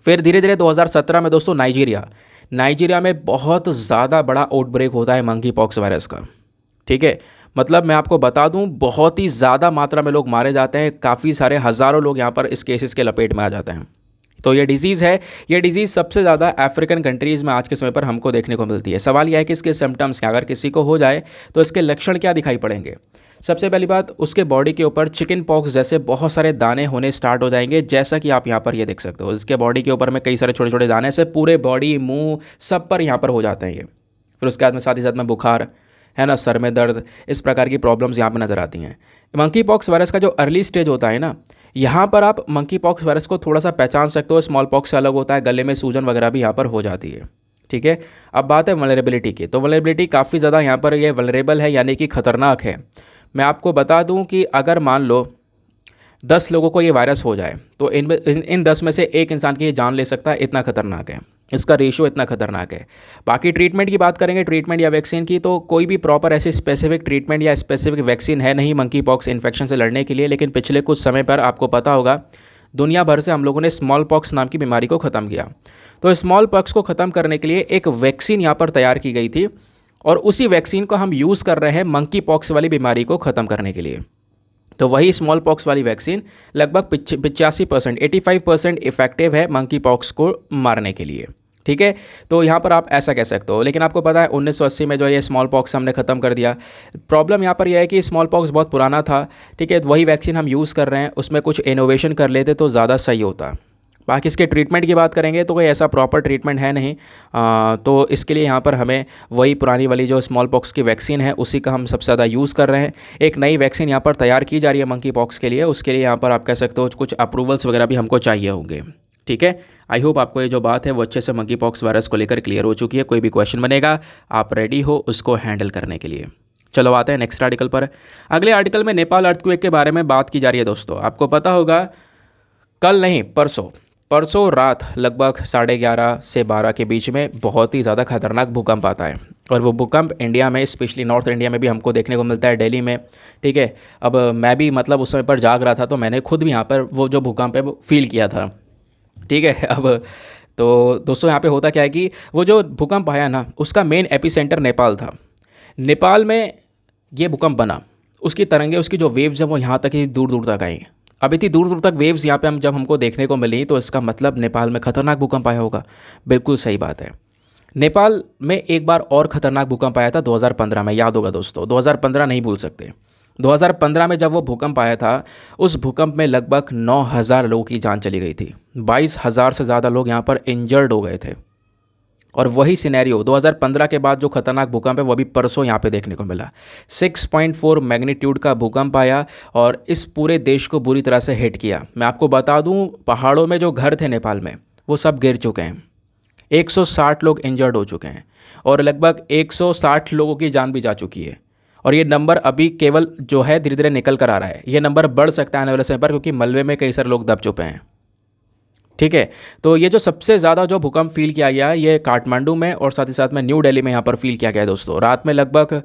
फिर धीरे धीरे 2017 में दोस्तों नाइजीरिया में बहुत ज़्यादा आउटब्रेक होता है मंकी पॉक्स वायरस का। ठीक है, मतलब मैं आपको बता दूं, बहुत ही ज़्यादा मात्रा में लोग मारे जाते हैं, काफ़ी सारे हज़ारों लोग यहाँ पर इस केसेस के लपेट में आ जाते हैं। तो ये डिज़ीज़ है, ये डिज़ीज़ सबसे ज़्यादा अफ्रीकन कंट्रीज़ में आज के समय पर हमको देखने को मिलती है। सवाल यह है कि इसके सिम्टम्स क्या, अगर किसी को हो जाए तो इसके लक्षण क्या दिखाई पड़ेंगे। सबसे पहली बात, उसके बॉडी के ऊपर चिकन पॉक्स जैसे बहुत सारे दाने होने स्टार्ट हो जाएंगे, जैसा कि आप यहाँ पर ये देख सकते हो। इसके बॉडी के ऊपर में कई सारे छोटे छोटे दाने से पूरे बॉडी, मुंह, सब पर यहाँ पर हो जाते हैं ये। फिर उसके बाद में साथ ही साथ में बुखार है ना, सर में दर्द, इस प्रकार की प्रॉब्लम्स यहाँ पर नज़र आती हैं। मंकी पॉक्स वायरस का जो अर्ली स्टेज होता है ना, यहाँ पर आप मंकी पॉक्स वायरस को थोड़ा सा पहचान सकते हो। स्मॉल पॉक्स से अलग होता है, गले में सूजन वगैरह भी यहाँ पर हो जाती है। ठीक है, अब बात है वल्नरेबिलिटी की। तो वल्नरेबिलिटी काफ़ी ज़्यादा यहाँ पर ये वल्नरेबल है, यानी कि खतरनाक है। मैं आपको बता दूं कि अगर मान लो 10 लोगों को ये वायरस हो जाए तो इन 10 में से एक इंसान की जान ले सकता है, इतना खतरनाक है इसका रेशियो, इतना खतरनाक है। बाकी ट्रीटमेंट की बात करेंगे, ट्रीटमेंट या वैक्सीन की, तो कोई भी प्रॉपर ऐसी स्पेसिफिक ट्रीटमेंट या स्पेसिफिक वैक्सीन है नहीं मंकी पॉक्स इन्फेक्शन से लड़ने के लिए। लेकिन पिछले कुछ समय पर आपको पता होगा, दुनिया भर से हम लोगों ने स्मॉल पॉक्स नाम की बीमारी को ख़त्म किया। तो स्मॉल पॉक्स को ख़त्म करने के लिए एक वैक्सीन यहाँ पर तैयार की गई थी, और उसी वैक्सीन को हम यूज़ कर रहे हैं मंकी पॉक्स वाली बीमारी को ख़त्म करने के लिए। तो वही स्मॉल पॉक्स वाली वैक्सीन लगभग 85%, 85% इफेक्टिव है मंकी पॉक्स को मारने के लिए। ठीक है, तो यहाँ पर आप ऐसा कह सकते हो। लेकिन आपको पता है 1980 में जो ये स्मॉल पॉक्स हमने ख़त्म कर दिया। प्रॉब्लम यहाँ पर यह है कि स्मॉल पॉक्स बहुत पुराना था। ठीक है, वही वैक्सीन हम यूज़ कर रहे हैं, उसमें कुछ इनोवेशन कर लेते तो ज़्यादा सही होता। बाकी इसके ट्रीटमेंट की बात करेंगे तो कोई ऐसा प्रॉपर ट्रीटमेंट है नहीं। तो इसके लिए यहाँ पर हमें वही पुरानी वाली जो स्मॉल पॉक्स की वैक्सीन है, उसी का हम सबसे ज़्यादा यूज़ कर रहे हैं। एक नई वैक्सीन यहाँ पर तैयार की जा रही है मंकी पॉक्स के लिए, उसके लिए यहाँ पर आप कह सकते हो कुछ अप्रूवल्स वगैरह भी हमको चाहिए होंगे। ठीक है, आई होप आपको ये जो बात है वो अच्छे से मंकी पॉक्स वायरस को लेकर क्लियर हो चुकी है। कोई भी क्वेश्चन बनेगा, आप रेडी हो उसको हैंडल करने के लिए। चलो आते हैं नेक्स्ट आर्टिकल पर। अगले आर्टिकल में नेपाल अर्थक्वेक के बारे में बात की जा रही है। दोस्तों आपको पता होगा, कल नहीं परसों रात लगभग 11:30 से 12 के बीच में बहुत ही ज़्यादा खतरनाक भूकंप आता है। और वो भूकंप इंडिया में, स्पेशली नॉर्थ इंडिया में भी हमको देखने को मिलता है, दिल्ली में। ठीक है, अब मैं भी मतलब उस समय पर जाग रहा था, तो मैंने खुद भी यहाँ पर वो जो भूकंप है वो फील किया था। ठीक है, अब तो दोस्तों यहाँ पे होता क्या है कि वो जो भूकंप आया ना, उसका मेन एपिसेंटर नेपाल था। नेपाल में ये भूकंप बना, उसकी तरंगे, उसकी जो वेव्स हैं वो यहाँ तक ही दूर दूर तक आई। अब इतनी दूर दूर तक वेव्स यहाँ पे जब हमको देखने को मिली, तो इसका मतलब नेपाल में खतरनाक भूकंप आया होगा। बिल्कुल सही बात है। नेपाल में एक बार और खतरनाक भूकंप आया था 2015 में, याद होगा दोस्तों, 2015 नहीं भूल सकते। 2015 में जब वो भूकंप आया था, उस भूकंप में लगभग 9,000 लोगों की जान चली गई थी। 22,000 से ज़्यादा लोग यहाँ पर इंजर्ड हो गए थे। और वही सिनेरियो 2015 के बाद जो खतरनाक भूकंप है वो अभी परसों यहाँ पे देखने को मिला। 6.4 मैग्नीट्यूड का भूकंप आया और इस पूरे देश को बुरी तरह से हिट किया। मैं आपको बता दूं, पहाड़ों में जो घर थे नेपाल में, वो सब गिर चुके हैं। 160 लोग इंजर्ड हो चुके हैं और लगभग 160 लोगों की जान भी जा चुकी है। और ये नंबर अभी केवल जो है धीरे धीरे निकल कर आ रहा है। ये नंबर बढ़ सकता है आने वाले समय पर, क्योंकि मलबे में कई सारे लोग दब चुके हैं। ठीक है, तो ये जो सबसे ज़्यादा जो भूकंप फील किया गया है, ये काठमांडू में और साथ ही साथ में न्यू दिल्ली में यहाँ पर फील किया गया है दोस्तों। रात में लगभग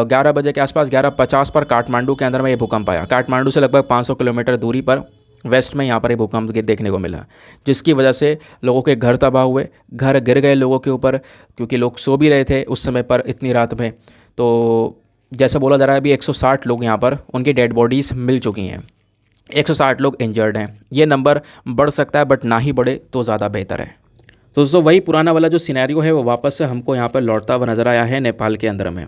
11 बजे के आसपास, 11:50 पर काठमांडू के अंदर में ये भूकंप आया। काठमांडू से लगभग 500 किलोमीटर दूरी पर वेस्ट में यहाँ पर ये भूकंप देखने को मिला, जिसकी वजह से लोगों के घर तबाह हुए, घर गिर गए लोगों के ऊपर, क्योंकि लोग सो भी रहे थे उस समय पर इतनी रात में। तो जैसे बोला जा रहा है अभी 160 लोग यहाँ पर, उनकी डेड बॉडीज़ मिल चुकी हैं। 160 लोग इंजर्ड हैं। ये नंबर बढ़ सकता है, बट ना ही बढ़े तो ज़्यादा बेहतर है। तो दोस्तों वही पुराना वाला जो सिनेरियो है वो वापस से हमको यहाँ पर लौटता हुआ नज़र आया है नेपाल के अंदर में।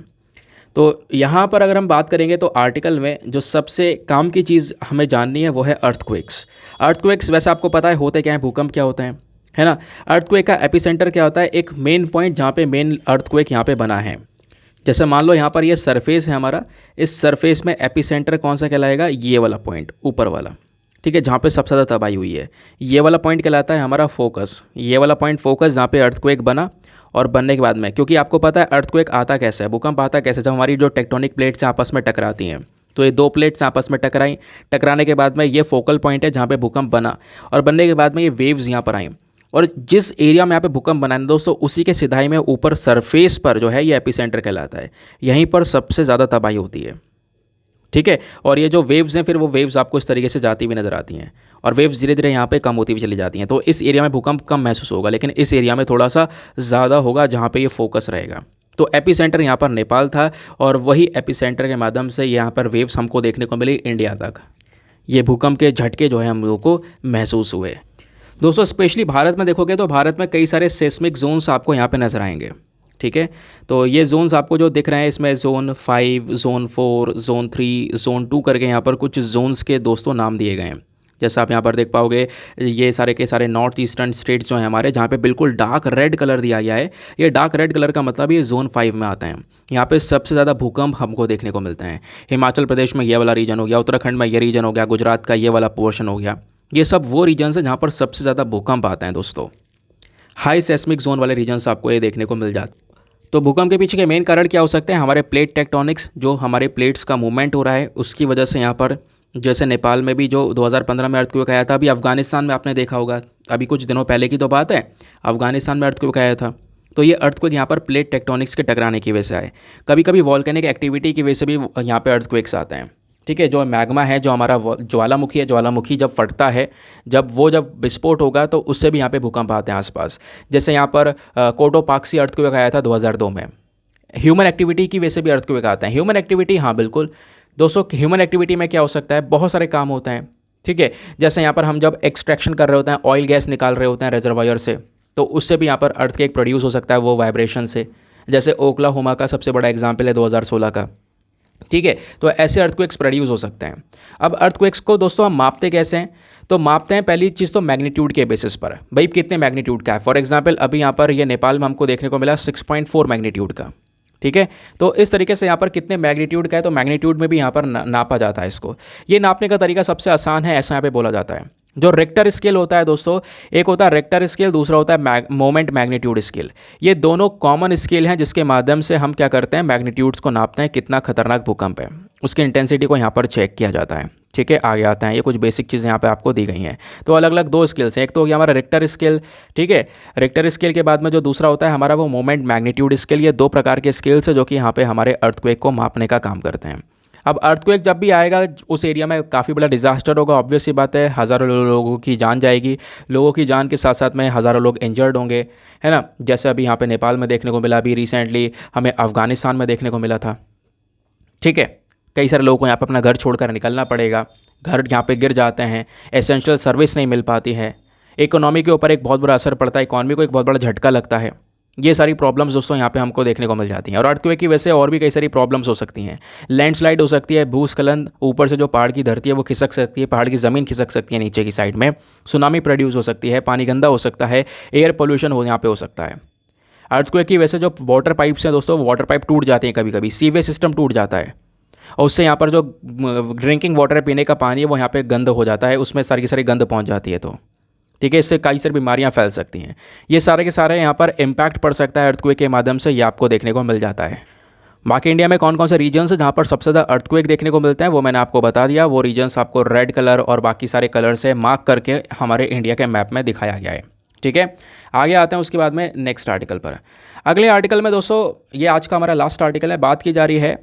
तो यहाँ पर अगर हम बात करेंगे तो आर्टिकल में जो सबसे काम की चीज़ हमें जाननी है वो है अर्थक्वेक्स। अर्थक्वेक्स वैसे आपको पता है होते क्या हैं, भूकंप क्या होते हैं, है ना। अर्थक्वेक का एपिसेंटर क्या होता है, एक मेन पॉइंट जहाँ पे मेन अर्थक्वेक यहाँ पे बना है। जैसे मान लो यहाँ पर ये सरफेस है हमारा, इस सरफेस में एपिसेंटर कौन सा कहलाएगा, ये वाला पॉइंट ऊपर वाला। ठीक है, जहाँ पे सबसे ज़्यादा तबाही हुई है, ये वाला पॉइंट कहलाता है हमारा फोकस। ये वाला पॉइंट फोकस जहाँ पे अर्थक्वेक बना, और बनने के बाद में, क्योंकि आपको पता है अर्थक्वेक आता कैसे है, भूकंप आता कैसे, जब हमारी जो टेक्टोनिक प्लेट्स आपस में टकराती हैं। तो ये दो प्लेट्स आपस में टकराने के बाद में ये फोकल पॉइंट है जहाँ पे भूकंप बना, और बनने के बाद में ये वेव्स यहाँ पर आई। और जिस एरिया में यहाँ पे भूकंप बना है दोस्तों, उसी के सिधाई में ऊपर सरफेस पर जो है ये एपिसेंटर कहलाता है। यहीं पर सबसे ज़्यादा तबाही होती है, ठीक है। और ये जो वेव्स हैं, फिर वो वेव्स आपको इस तरीके से जाती हुई नज़र आती हैं और वेव्स धीरे धीरे यहाँ पे कम होती हुई चली जाती हैं। तो इस एरिया में भूकंप कम महसूस होगा, लेकिन इस एरिया में थोड़ा सा ज़्यादा होगा जहाँ पे ये फोकस रहेगा। तो एपिसेंटर यहाँ पर नेपाल था और वही एपिसेंटर के माध्यम से यहाँ पर वेव्स हमको देखने को मिली इंडिया तक। ये भूकंप के झटके जो है हम लोगों को महसूस हुए। दोस्तों स्पेशली भारत में देखोगे तो भारत में कई सारे सेस्मिक जोन्स आपको यहाँ पे नज़र आएंगे, ठीक है। तो ये जोन्स आपको जो दिख रहे हैं, इसमें जोन 5, जोन 4, जोन 3, जोन 2 करके यहाँ पर कुछ जोन्स के दोस्तों नाम दिए गए हैं। जैसा आप यहाँ पर देख पाओगे, ये सारे के सारे नॉर्थ ईस्टर्न स्टेट्स जो हैं हमारे, जहाँ पे बिल्कुल डार्क रेड कलर दिया गया है। ये डार्क रेड कलर का मतलब ये जोन 5 में आते हैं। यहाँ पे सबसे ज़्यादा भूकंप हमको देखने को मिलते हैं। हिमाचल प्रदेश में ये वाला रीजन हो गया, उत्तराखंड में ये रीजन हो गया, गुजरात का ये वाला पोर्शन हो गया। ये सब वो रीजन्स हैं जहाँ पर सबसे ज़्यादा भूकंप आते हैं दोस्तों। हाई सेस्मिक जोन वाले रीजन्स आपको ये देखने को मिल जाते। तो भूकंप के पीछे के मेन कारण क्या हो सकते हैं? हमारे प्लेट टेक्टोनिक्स, जो हमारे प्लेट्स का मूवमेंट हो रहा है उसकी वजह से यहाँ पर, जैसे नेपाल में भी जो 2015 में अर्थक्वेक आया था, अभी अफगानिस्तान में आपने देखा होगा, अभी कुछ दिनों पहले की तो बात है, अफगानिस्तान में अर्थक्वेक आया था। तो ये अर्थक्वेक यहाँ पर प्लेट टेक्टोनिक्स के टकराने की वजह से आए। कभी कभी वॉल्केनिक एक्टिविटी की वजह से भी यहाँ पे अर्थक्वेक्स आते हैं, ठीक है। जो मैग्मा है, जो हमारा ज्वालामुखी है, ज्वालामुखी जब फटता है, जब विस्फोट होगा तो उससे भी यहाँ पे भूकंप आते हैं आसपास। जैसे यहाँ पर कोटोपाक्सी अर्थक्वेक आया था 2002 में। ह्यूमन एक्टिविटी की वजह से भी अर्थक्वेक आते हैं। ह्यूमन एक्टिविटी, हाँ बिल्कुल दोस्तों, ह्यूमन एक्टिविटी में क्या हो सकता है? बहुत सारे काम होते हैं, ठीक है। जैसे यहाँ पर हम जब एक्सट्रैक्शन कर रहे होते हैं, ऑयल गैस निकाल रहे होते हैं रिजर्वायर से, तो उससे भी यहाँ पर अर्थक्वेक प्रोड्यूस हो सकता है, वो वाइब्रेशन से। जैसे ओक्लाहोमा का सबसे बड़ा एग्जाम्पल है 2016 का, ठीक है। तो ऐसे अर्थक्वेक्स प्रोड्यूस हो सकते हैं। अब अर्थक्वेक्स को दोस्तों हम मापते कैसे हैं? तो मापते हैं पहली चीज़ तो मैग्नीट्यूड के बेसिस पर, भाई कितने मैग्नीट्यूड का है। फॉर एग्जांपल अभी यहाँ पर ये नेपाल में हमको देखने को मिला 6.4 मैग्नीट्यूड का, ठीक है। तो इस तरीके से यहाँ पर कितने मैग्नीट्यूड का है, तो मैग्नीट्यूड में भी यहाँ पर नापा जाता है इसको। ये नापने का तरीका सबसे आसान है, ऐसा यहाँ पे बोला जाता है। जो रेक्टर स्केल होता है दोस्तों, एक होता है रेक्टर स्केल, दूसरा होता है मोमेंट मैग्नीट्यूड स्केल। ये दोनों कॉमन स्केल हैं जिसके माध्यम से हम क्या करते हैं, मैग्नीट्यूड्स को नापते हैं, कितना खतरनाक भूकंप है, उसकी इंटेंसिटी को यहाँ पर चेक किया जाता है, ठीक है। आगे आते हैं, ये कुछ बेसिक चीज़ें यहाँ पे आपको दी गई हैं। तो अलग अलग दो स्केल्स हैं, एक तो हो गया हमारा रेक्टर स्केल, ठीक है। रेक्टर स्केल के बाद में जो दूसरा होता है हमारा वो मोमेंट मैग्नीट्यूड स्केल। ये दो प्रकार के स्केल्स है जो कि यहाँ पे हमारे अर्थक्वेक को मापने का काम करते हैं। अब अर्थक्वेक जब भी आएगा उस एरिया में काफ़ी बड़ा डिजास्टर होगा, ऑब्वियस सी बात है, हज़ारों लोगों की जान जाएगी, लोगों की जान के साथ साथ में हज़ारों लोग इंजर्ड होंगे, है ना। जैसे अभी यहाँ पे नेपाल में देखने को मिला, अभी रिसेंटली हमें अफगानिस्तान में देखने को मिला था, ठीक है। कई सारे लोगों को यहाँ पे अपना घर छोड़कर निकलना पड़ेगा, घर यहाँ पे गिर जाते हैं, एसेंशियल सर्विस नहीं मिल पाती है, इकोनॉमी के ऊपर एक बहुत बुरा असर पड़ता है, इकॉनमी को एक बहुत बड़ा झटका लगता है। ये सारी प्रॉब्लम्स दोस्तों यहाँ पे हमको देखने को मिल जाती हैं। और अर्थक्वेक की वजह से और भी कई सारी प्रॉब्लम्स हो सकती हैं। लैंडस्लाइड हो सकती है, भूस्खलन, ऊपर से जो पहाड़ की धरती है वो खिसक सकती है, पहाड़ की ज़मीन खिसक सकती है नीचे की साइड में, सुनामी प्रोड्यूस हो सकती है, पानी गंदा हो सकता है, एयर पोल्यूशन हो यहाँ पे हो सकता है। अर्थक्वेक की वजह से जो वाटर पाइप्स हैं दोस्तों, वाटर पाइप टूट जाते हैं, कभी कभी सीवेज सिस्टम टूट जाता है और उससे यहाँ पर जो ड्रिंकिंग वाटर है, पीने का पानी है, वो यहाँ पे गंद हो जाता है, उसमें सारी की सारी गंद पहुँच जाती है। तो ठीक है, इससे कई सारी बीमारियां फैल सकती हैं। ये सारे के सारे यहाँ पर इम्पैक्ट पड़ सकता है अर्थक्वेक के माध्यम से, ये आपको देखने को मिल जाता है। बाकी इंडिया में कौन कौन से रीजन्स हैं जहाँ पर सबसे ज़्यादा अर्थक्वेक देखने को मिलते हैं वो मैंने आपको बता दिया। वो रीजन्स आपको रेड कलर और बाकी सारे कलर से मार्क करके हमारे इंडिया के मैप में दिखाया गया है, ठीक है। आगे आते हैं उसके बाद में नेक्स्ट आर्टिकल पर। अगले आर्टिकल में दोस्तों, ये आज का हमारा लास्ट आर्टिकल है, बात की जा रही है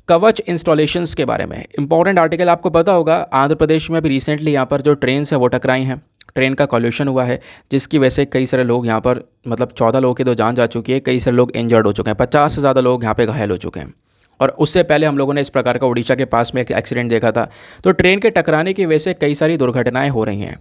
कवच इंस्टॉलेशंस के बारे में। इंपॉर्टेंट आर्टिकल, आपको पता होगा आंध्र प्रदेश में भी रिसेंटली यहाँ पर जो ट्रेन है वो टकराई हैं, ट्रेन का कॉल्यूशन हुआ है, जिसकी वजह से कई सारे लोग यहाँ पर, मतलब 14 लोगों की तो जान जा चुकी है, कई सारे लोग इंजर्ड हो चुके हैं, 50 से ज़्यादा लोग यहाँ पे घायल हो चुके हैं। और उससे पहले हम लोगों ने इस प्रकार का उड़ीसा के पास में एक एक्सीडेंट देखा था। तो ट्रेन के टकराने की वजह से कई सारी दुर्घटनाएं हो रही हैं।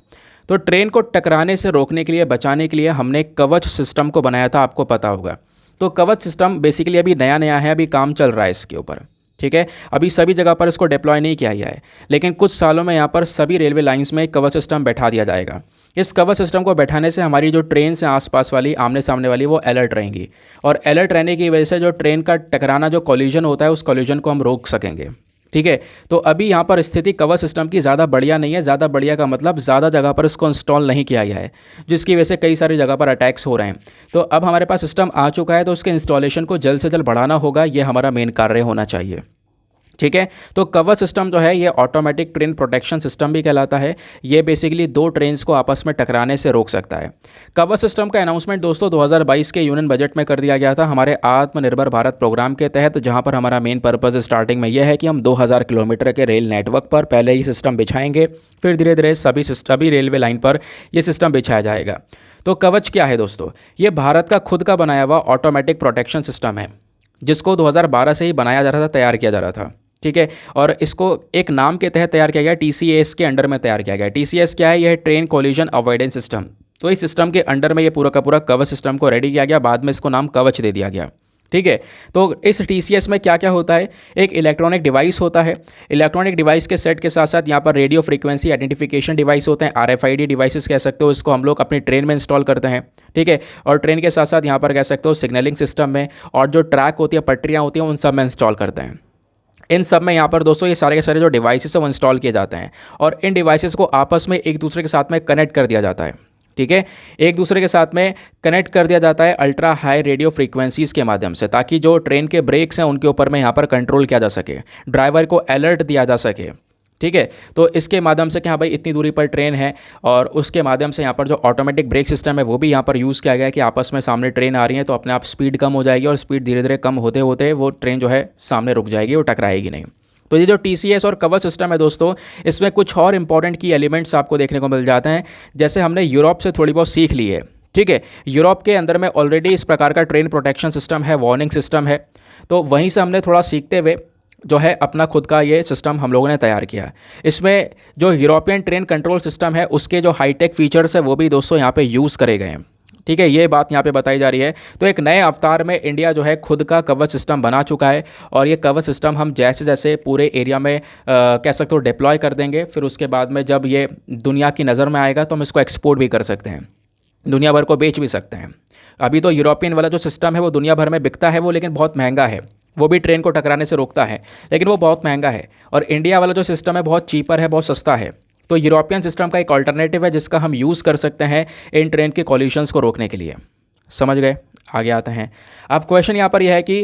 तो ट्रेन को टकराने से रोकने के लिए, बचाने के लिए हमने कवच सिस्टम को बनाया था, आपको पता होगा। तो कवच सिस्टम बेसिकली अभी नया नया है, अभी काम चल रहा है इसके ऊपर, ठीक है। अभी सभी जगह पर इसको डिप्लॉय नहीं किया गया है, लेकिन कुछ सालों में यहाँ पर सभी रेलवे लाइंस में कवच सिस्टम बैठा दिया जाएगा। इस कवच सिस्टम को बैठाने से हमारी जो ट्रेन से आसपास वाली, आमने सामने वाली, वो अलर्ट रहेंगी, और अलर्ट रहने की वजह से जो ट्रेन का टकराना, जो कॉलिजन होता है, उस कॉलिजन को हम रोक सकेंगे, ठीक है। तो अभी यहाँ पर स्थिति कवच सिस्टम की ज़्यादा बढ़िया नहीं है। ज़्यादा बढ़िया का मतलब ज़्यादा जगह पर इसको इंस्टॉल नहीं किया गया है, जिसकी वजह से कई सारी जगह पर अटैक्स हो रहे हैं। तो अब हमारे पास सिस्टम आ चुका है, तो उसके इंस्टॉलेशन को जल्द से जल्द बढ़ाना होगा, ये हमारा मेन कार्य होना चाहिए, ठीक है। तो कवच सिस्टम जो है ये ऑटोमेटिक ट्रेन प्रोटेक्शन सिस्टम भी कहलाता है। ये बेसिकली दो ट्रेन्स को आपस में टकराने से रोक सकता है। कवच सिस्टम का अनाउंसमेंट दोस्तों 2022 के यूनियन बजट में कर दिया गया था हमारे आत्मनिर्भर भारत प्रोग्राम के तहत, जहां पर हमारा मेन पर्पस स्टार्टिंग में यह है कि हम 2000 किलोमीटर के रेल नेटवर्क पर पहले ही सिस्टम बिछाएंगे, फिर धीरे धीरे सभी रेलवे लाइन पर यह सिस्टम बिछाया जाएगा। तो कवच क्या है दोस्तों? ये भारत का खुद का बनाया हुआ ऑटोमेटिक प्रोटेक्शन सिस्टम है, जिसको 2012 से ही बनाया जा रहा था, तैयार किया जा रहा था। ठीक है। और इसको एक नाम के तहत तैयार किया गया, टीसीएस के अंडर में तैयार किया गया। टीसीएस क्या है? यह ट्रेन कोलिजन अवॉइडेंस सिस्टम। तो इस सिस्टम के अंडर में ये पूरा का पूरा कवच सिस्टम को रेडी किया गया, बाद में इसको नाम कवच दे दिया गया। ठीक है। तो इस टीसीएस में क्या क्या होता है? एक इलेक्ट्रॉनिक डिवाइस होता है। इलेक्ट्रॉनिक डिवाइस के सेट के साथ साथ यहाँ पर रेडियो फ्रीक्वेंसी आइडेंटिफिकेशन डिवाइस होते हैं, आरएफआईडी डिवाइसेस कह सकते हो इसको, हम लोग अपनी ट्रेन में इंस्टॉल करते हैं। ठीक है। और ट्रेन के साथ साथ यहाँ पर कह सकते हो सिग्नलिंग सिस्टम में, और जो ट्रैक होती है, पटरियाँ होती हैं, उन सब में इंस्टॉल करते हैं। इन सब में यहाँ पर दोस्तों ये सारे के सारे जो डिवाइसेस हैं वो इंस्टॉल किए जाते हैं, और इन डिवाइसेस को आपस में एक दूसरे के साथ में कनेक्ट कर दिया जाता है। ठीक है। एक दूसरे के साथ में कनेक्ट कर दिया जाता है अल्ट्रा हाई रेडियो फ्रीक्वेंसीज़ के माध्यम से, ताकि जो ट्रेन के ब्रेक्स हैं उनके ऊपर में यहाँ पर कंट्रोल किया जा सके, ड्राइवर को अलर्ट दिया जा सके। ठीक है। तो इसके माध्यम से कि हाँ भाई इतनी दूरी पर ट्रेन है, और उसके माध्यम से यहाँ पर जो ऑटोमेटिक ब्रेक सिस्टम है वो भी यहाँ पर यूज़ किया गया है कि आपस में सामने ट्रेन आ रही है तो अपने आप स्पीड कम हो जाएगी, और स्पीड धीरे धीरे कम होते होते वो ट्रेन जो है सामने रुक जाएगी, वो टकराएगी नहीं। तो ये जो टीसीएस और कवच सिस्टम है दोस्तों, इसमें कुछ और इंपॉर्टेंट की एलिमेंट्स आपको देखने को मिल जाते हैं, जैसे हमने यूरोप से थोड़ी बहुत सीख ली है। ठीक है। यूरोप के अंदर में ऑलरेडी इस प्रकार का ट्रेन प्रोटेक्शन सिस्टम है, वार्निंग सिस्टम है, तो वहीं से हमने थोड़ा सीखते हुए जो है अपना खुद का ये सिस्टम हम लोगों ने तैयार किया। इसमें जो यूरोपियन ट्रेन कंट्रोल सिस्टम है उसके जो हाईटेक फीचर्स है वो भी दोस्तों यहाँ पे यूज़ करे गए हैं। ठीक है। ये बात यहाँ पे बताई जा रही है। तो एक नए अवतार में इंडिया जो है खुद का कवच सिस्टम बना चुका है, और ये कवच सिस्टम हम जैसे जैसे पूरे एरिया में कह सकते हो डिप्लॉय कर देंगे, फिर उसके बाद में जब ये दुनिया की नज़र में आएगा तो हम इसको एक्सपोर्ट भी कर सकते हैं, दुनिया भर को बेच भी सकते हैं। अभी तो यूरोपियन वाला जो सिस्टम है वो दुनिया भर में बिकता है, वो लेकिन बहुत महंगा है, वो भी ट्रेन को टकराने से रोकता है, लेकिन वो बहुत महंगा है। और इंडिया वाला जो सिस्टम है बहुत चीपर है, बहुत सस्ता है। तो यूरोपियन सिस्टम का एक ऑल्टरनेटिव है जिसका हम यूज़ कर सकते हैं इन ट्रेन के कॉलिजन्स को रोकने के लिए। समझ गए? आगे आते हैं। अब क्वेश्चन यहाँ पर यह है कि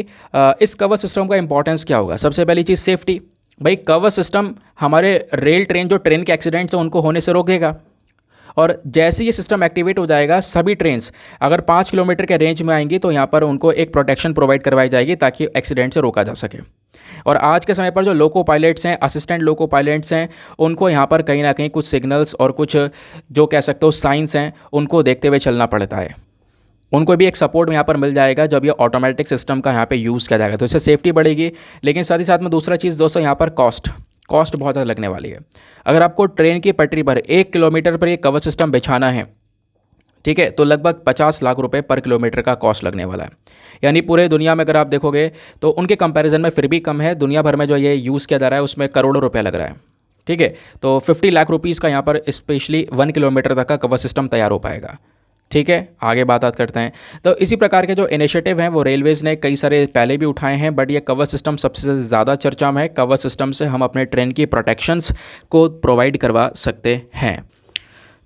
इस कवच सिस्टम का इंपॉर्टेंस क्या होगा? सबसे पहली चीज़ सेफ्टी। भाई कवच सिस्टम हमारे रेल ट्रेन जो ट्रेन के एक्सीडेंट्स हैं उनको होने से रोकेगा, और जैसे ये सिस्टम एक्टिवेट हो जाएगा सभी ट्रेन्स अगर 5 किलोमीटर के रेंज में आएंगी तो यहाँ पर उनको एक प्रोटेक्शन प्रोवाइड करवाई जाएगी ताकि एक्सीडेंट से रोका जा सके। और आज के समय पर जो लोको पायलट्स हैं, असिस्टेंट लोको पायलट्स हैं, उनको यहाँ पर कहीं ना कहीं कुछ सिग्नल्स और कुछ जो कह सकते हो साइंस हैं उनको देखते हुए चलना पड़ता है। उनको भी एक सपोर्ट यहाँ पर मिल जाएगा जब ये ऑटोमेटिक सिस्टम का यहाँ पे यूज़ किया जाएगा, तो इससे सेफ्टी बढ़ेगी। लेकिन साथ ही साथ में दूसरा चीज़ दोस्तों यहाँ पर कॉस्ट बहुत ज़्यादा लगने वाली है। अगर आपको ट्रेन की पटरी पर 1 किलोमीटर पर ये कवच सिस्टम बिछाना है, ठीक है, तो लगभग 50 लाख रुपए पर किलोमीटर का कॉस्ट लगने वाला है। यानी पूरे दुनिया में अगर आप देखोगे तो उनके कंपैरिजन में फिर भी कम है। दुनिया भर में जो ये यूज़ किया जा रहा है उसमें करोड़ों रुपया लग रहा है। ठीक है। तो 50 लाख रुपीज़ का यहाँ पर स्पेशली 1 किलोमीटर तक का कवच सिस्टम तैयार हो पाएगा। ठीक है। आगे बात करते हैं। तो इसी प्रकार के जो इनिशिएटिव हैं वो रेलवेज़ ने कई सारे पहले भी उठाए हैं, बट ये कवच सिस्टम सबसे ज़्यादा चर्चा में है। कवच सिस्टम से हम अपने ट्रेन की प्रोटेक्शंस को प्रोवाइड करवा सकते हैं।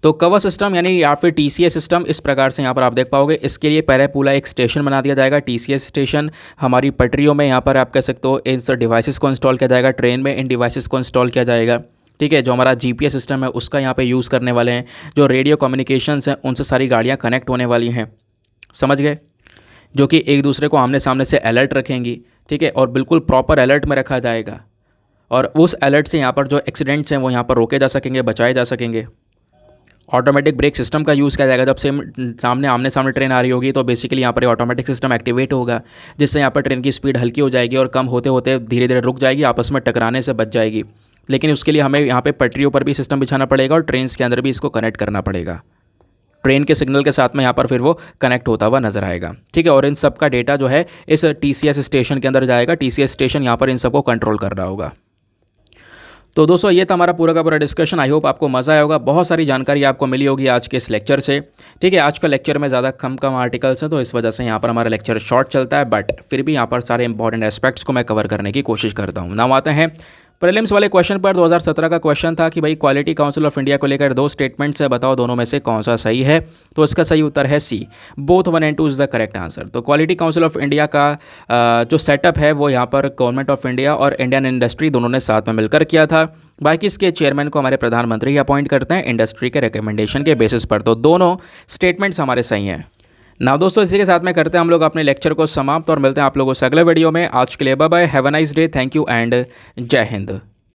तो कवच सिस्टम यानी या फिर टीसीएस सिस्टम इस प्रकार से यहाँ पर आप देख पाओगे। इसके लिए पहले पूरा एक स्टेशन बना दिया जाएगा, टीसीएस स्टेशन। हमारी पटरियों में यहाँ पर आप कह सकते हो इस डिवाइसेस को इंस्टॉल किया जाएगा, ट्रेन में इन डिवाइसेस को इंस्टॉल किया जाएगा। ठीक है। जो हमारा जीपीएस सिस्टम है उसका यहाँ पे यूज़ करने वाले हैं। जो रेडियो कम्युनिकेशंस हैं उनसे सारी गाड़ियाँ कनेक्ट होने वाली हैं। समझ गए? जो कि एक दूसरे को आमने सामने से अलर्ट रखेंगी। ठीक है। और बिल्कुल प्रॉपर अलर्ट में रखा जाएगा, और उस अलर्ट से यहाँ पर जो एक्सीडेंट्स हैं वो यहाँ पर रोके जा सकेंगे, बचाए जा सकेंगे। ऑटोमेटिक ब्रेक सिस्टम का यूज़ किया जाएगा। जब से सामने आमने सामने ट्रेन आ रही होगी तो बेसिकली यहाँ पर ऑटोमेटिक सिस्टम एक्टिवेट होगा, जिससे यहाँ पर ट्रेन की स्पीड हल्की हो जाएगी और कम होते होते धीरे धीरे रुक जाएगी, आपस में टकराने से बच जाएगी। लेकिन उसके लिए हमें यहाँ पे पटरियों पर भी सिस्टम बिछाना पड़ेगा और ट्रेन के अंदर भी इसको कनेक्ट करना पड़ेगा। ट्रेन के सिग्नल के साथ में यहाँ पर फिर वो कनेक्ट होता हुआ नजर आएगा। ठीक है। और इन सब का डेटा जो है इस टीसीएस स्टेशन के अंदर जाएगा। टीसीएस स्टेशन यहाँ पर इन सबको कंट्रोल कर रहा होगा। तो दोस्तों ये था हमारा पूरा का पूरा डिस्कशन। आई होप आपको मज़ा आया होगा, बहुत सारी जानकारी आपको मिली होगी आज के इस लेक्चर से। ठीक है। आज का लेक्चर में ज़्यादा कम आर्टिकल्स हैं तो इस वजह से यहाँ पर हमारा लेक्चर शॉर्ट चलता है, बट फिर भी यहाँ पर सारे इंपॉर्टेंट एस्पेक्ट्स को मैं कवर करने की कोशिश करता हूँ। नाउ आते हैं प्रीलिम्स वाले क्वेश्चन पर 2017 का क्वेश्चन था कि भाई क्वालिटी काउंसिल ऑफ इंडिया को लेकर दो स्टेटमेंट्स है, बताओ दोनों में से कौन सा सही है। तो इसका सही उत्तर है C, both 1 and 2 is the correct answer. तो क्वालिटी काउंसिल ऑफ इंडिया का जो सेटअप है वो यहाँ पर गवर्नमेंट ऑफ इंडिया और इंडियन इंडस्ट्री दोनों ने साथ में मिलकर किया था। बाकी इसके चेयरमैन को हमारे प्रधानमंत्री ही अपॉइंट करते हैं इंडस्ट्री के रिकमेंडेशन के बेसिस पर। तो दोनों स्टेटमेंट्स हमारे सही हैं। ना दोस्तों, इसी के साथ में करते हैं हम लोग अपने लेक्चर को समाप्त और मिलते हैं आप लोगों से अगले वीडियो में। आज के लिए bye bye, have a nice day, thank you and जय हिंद।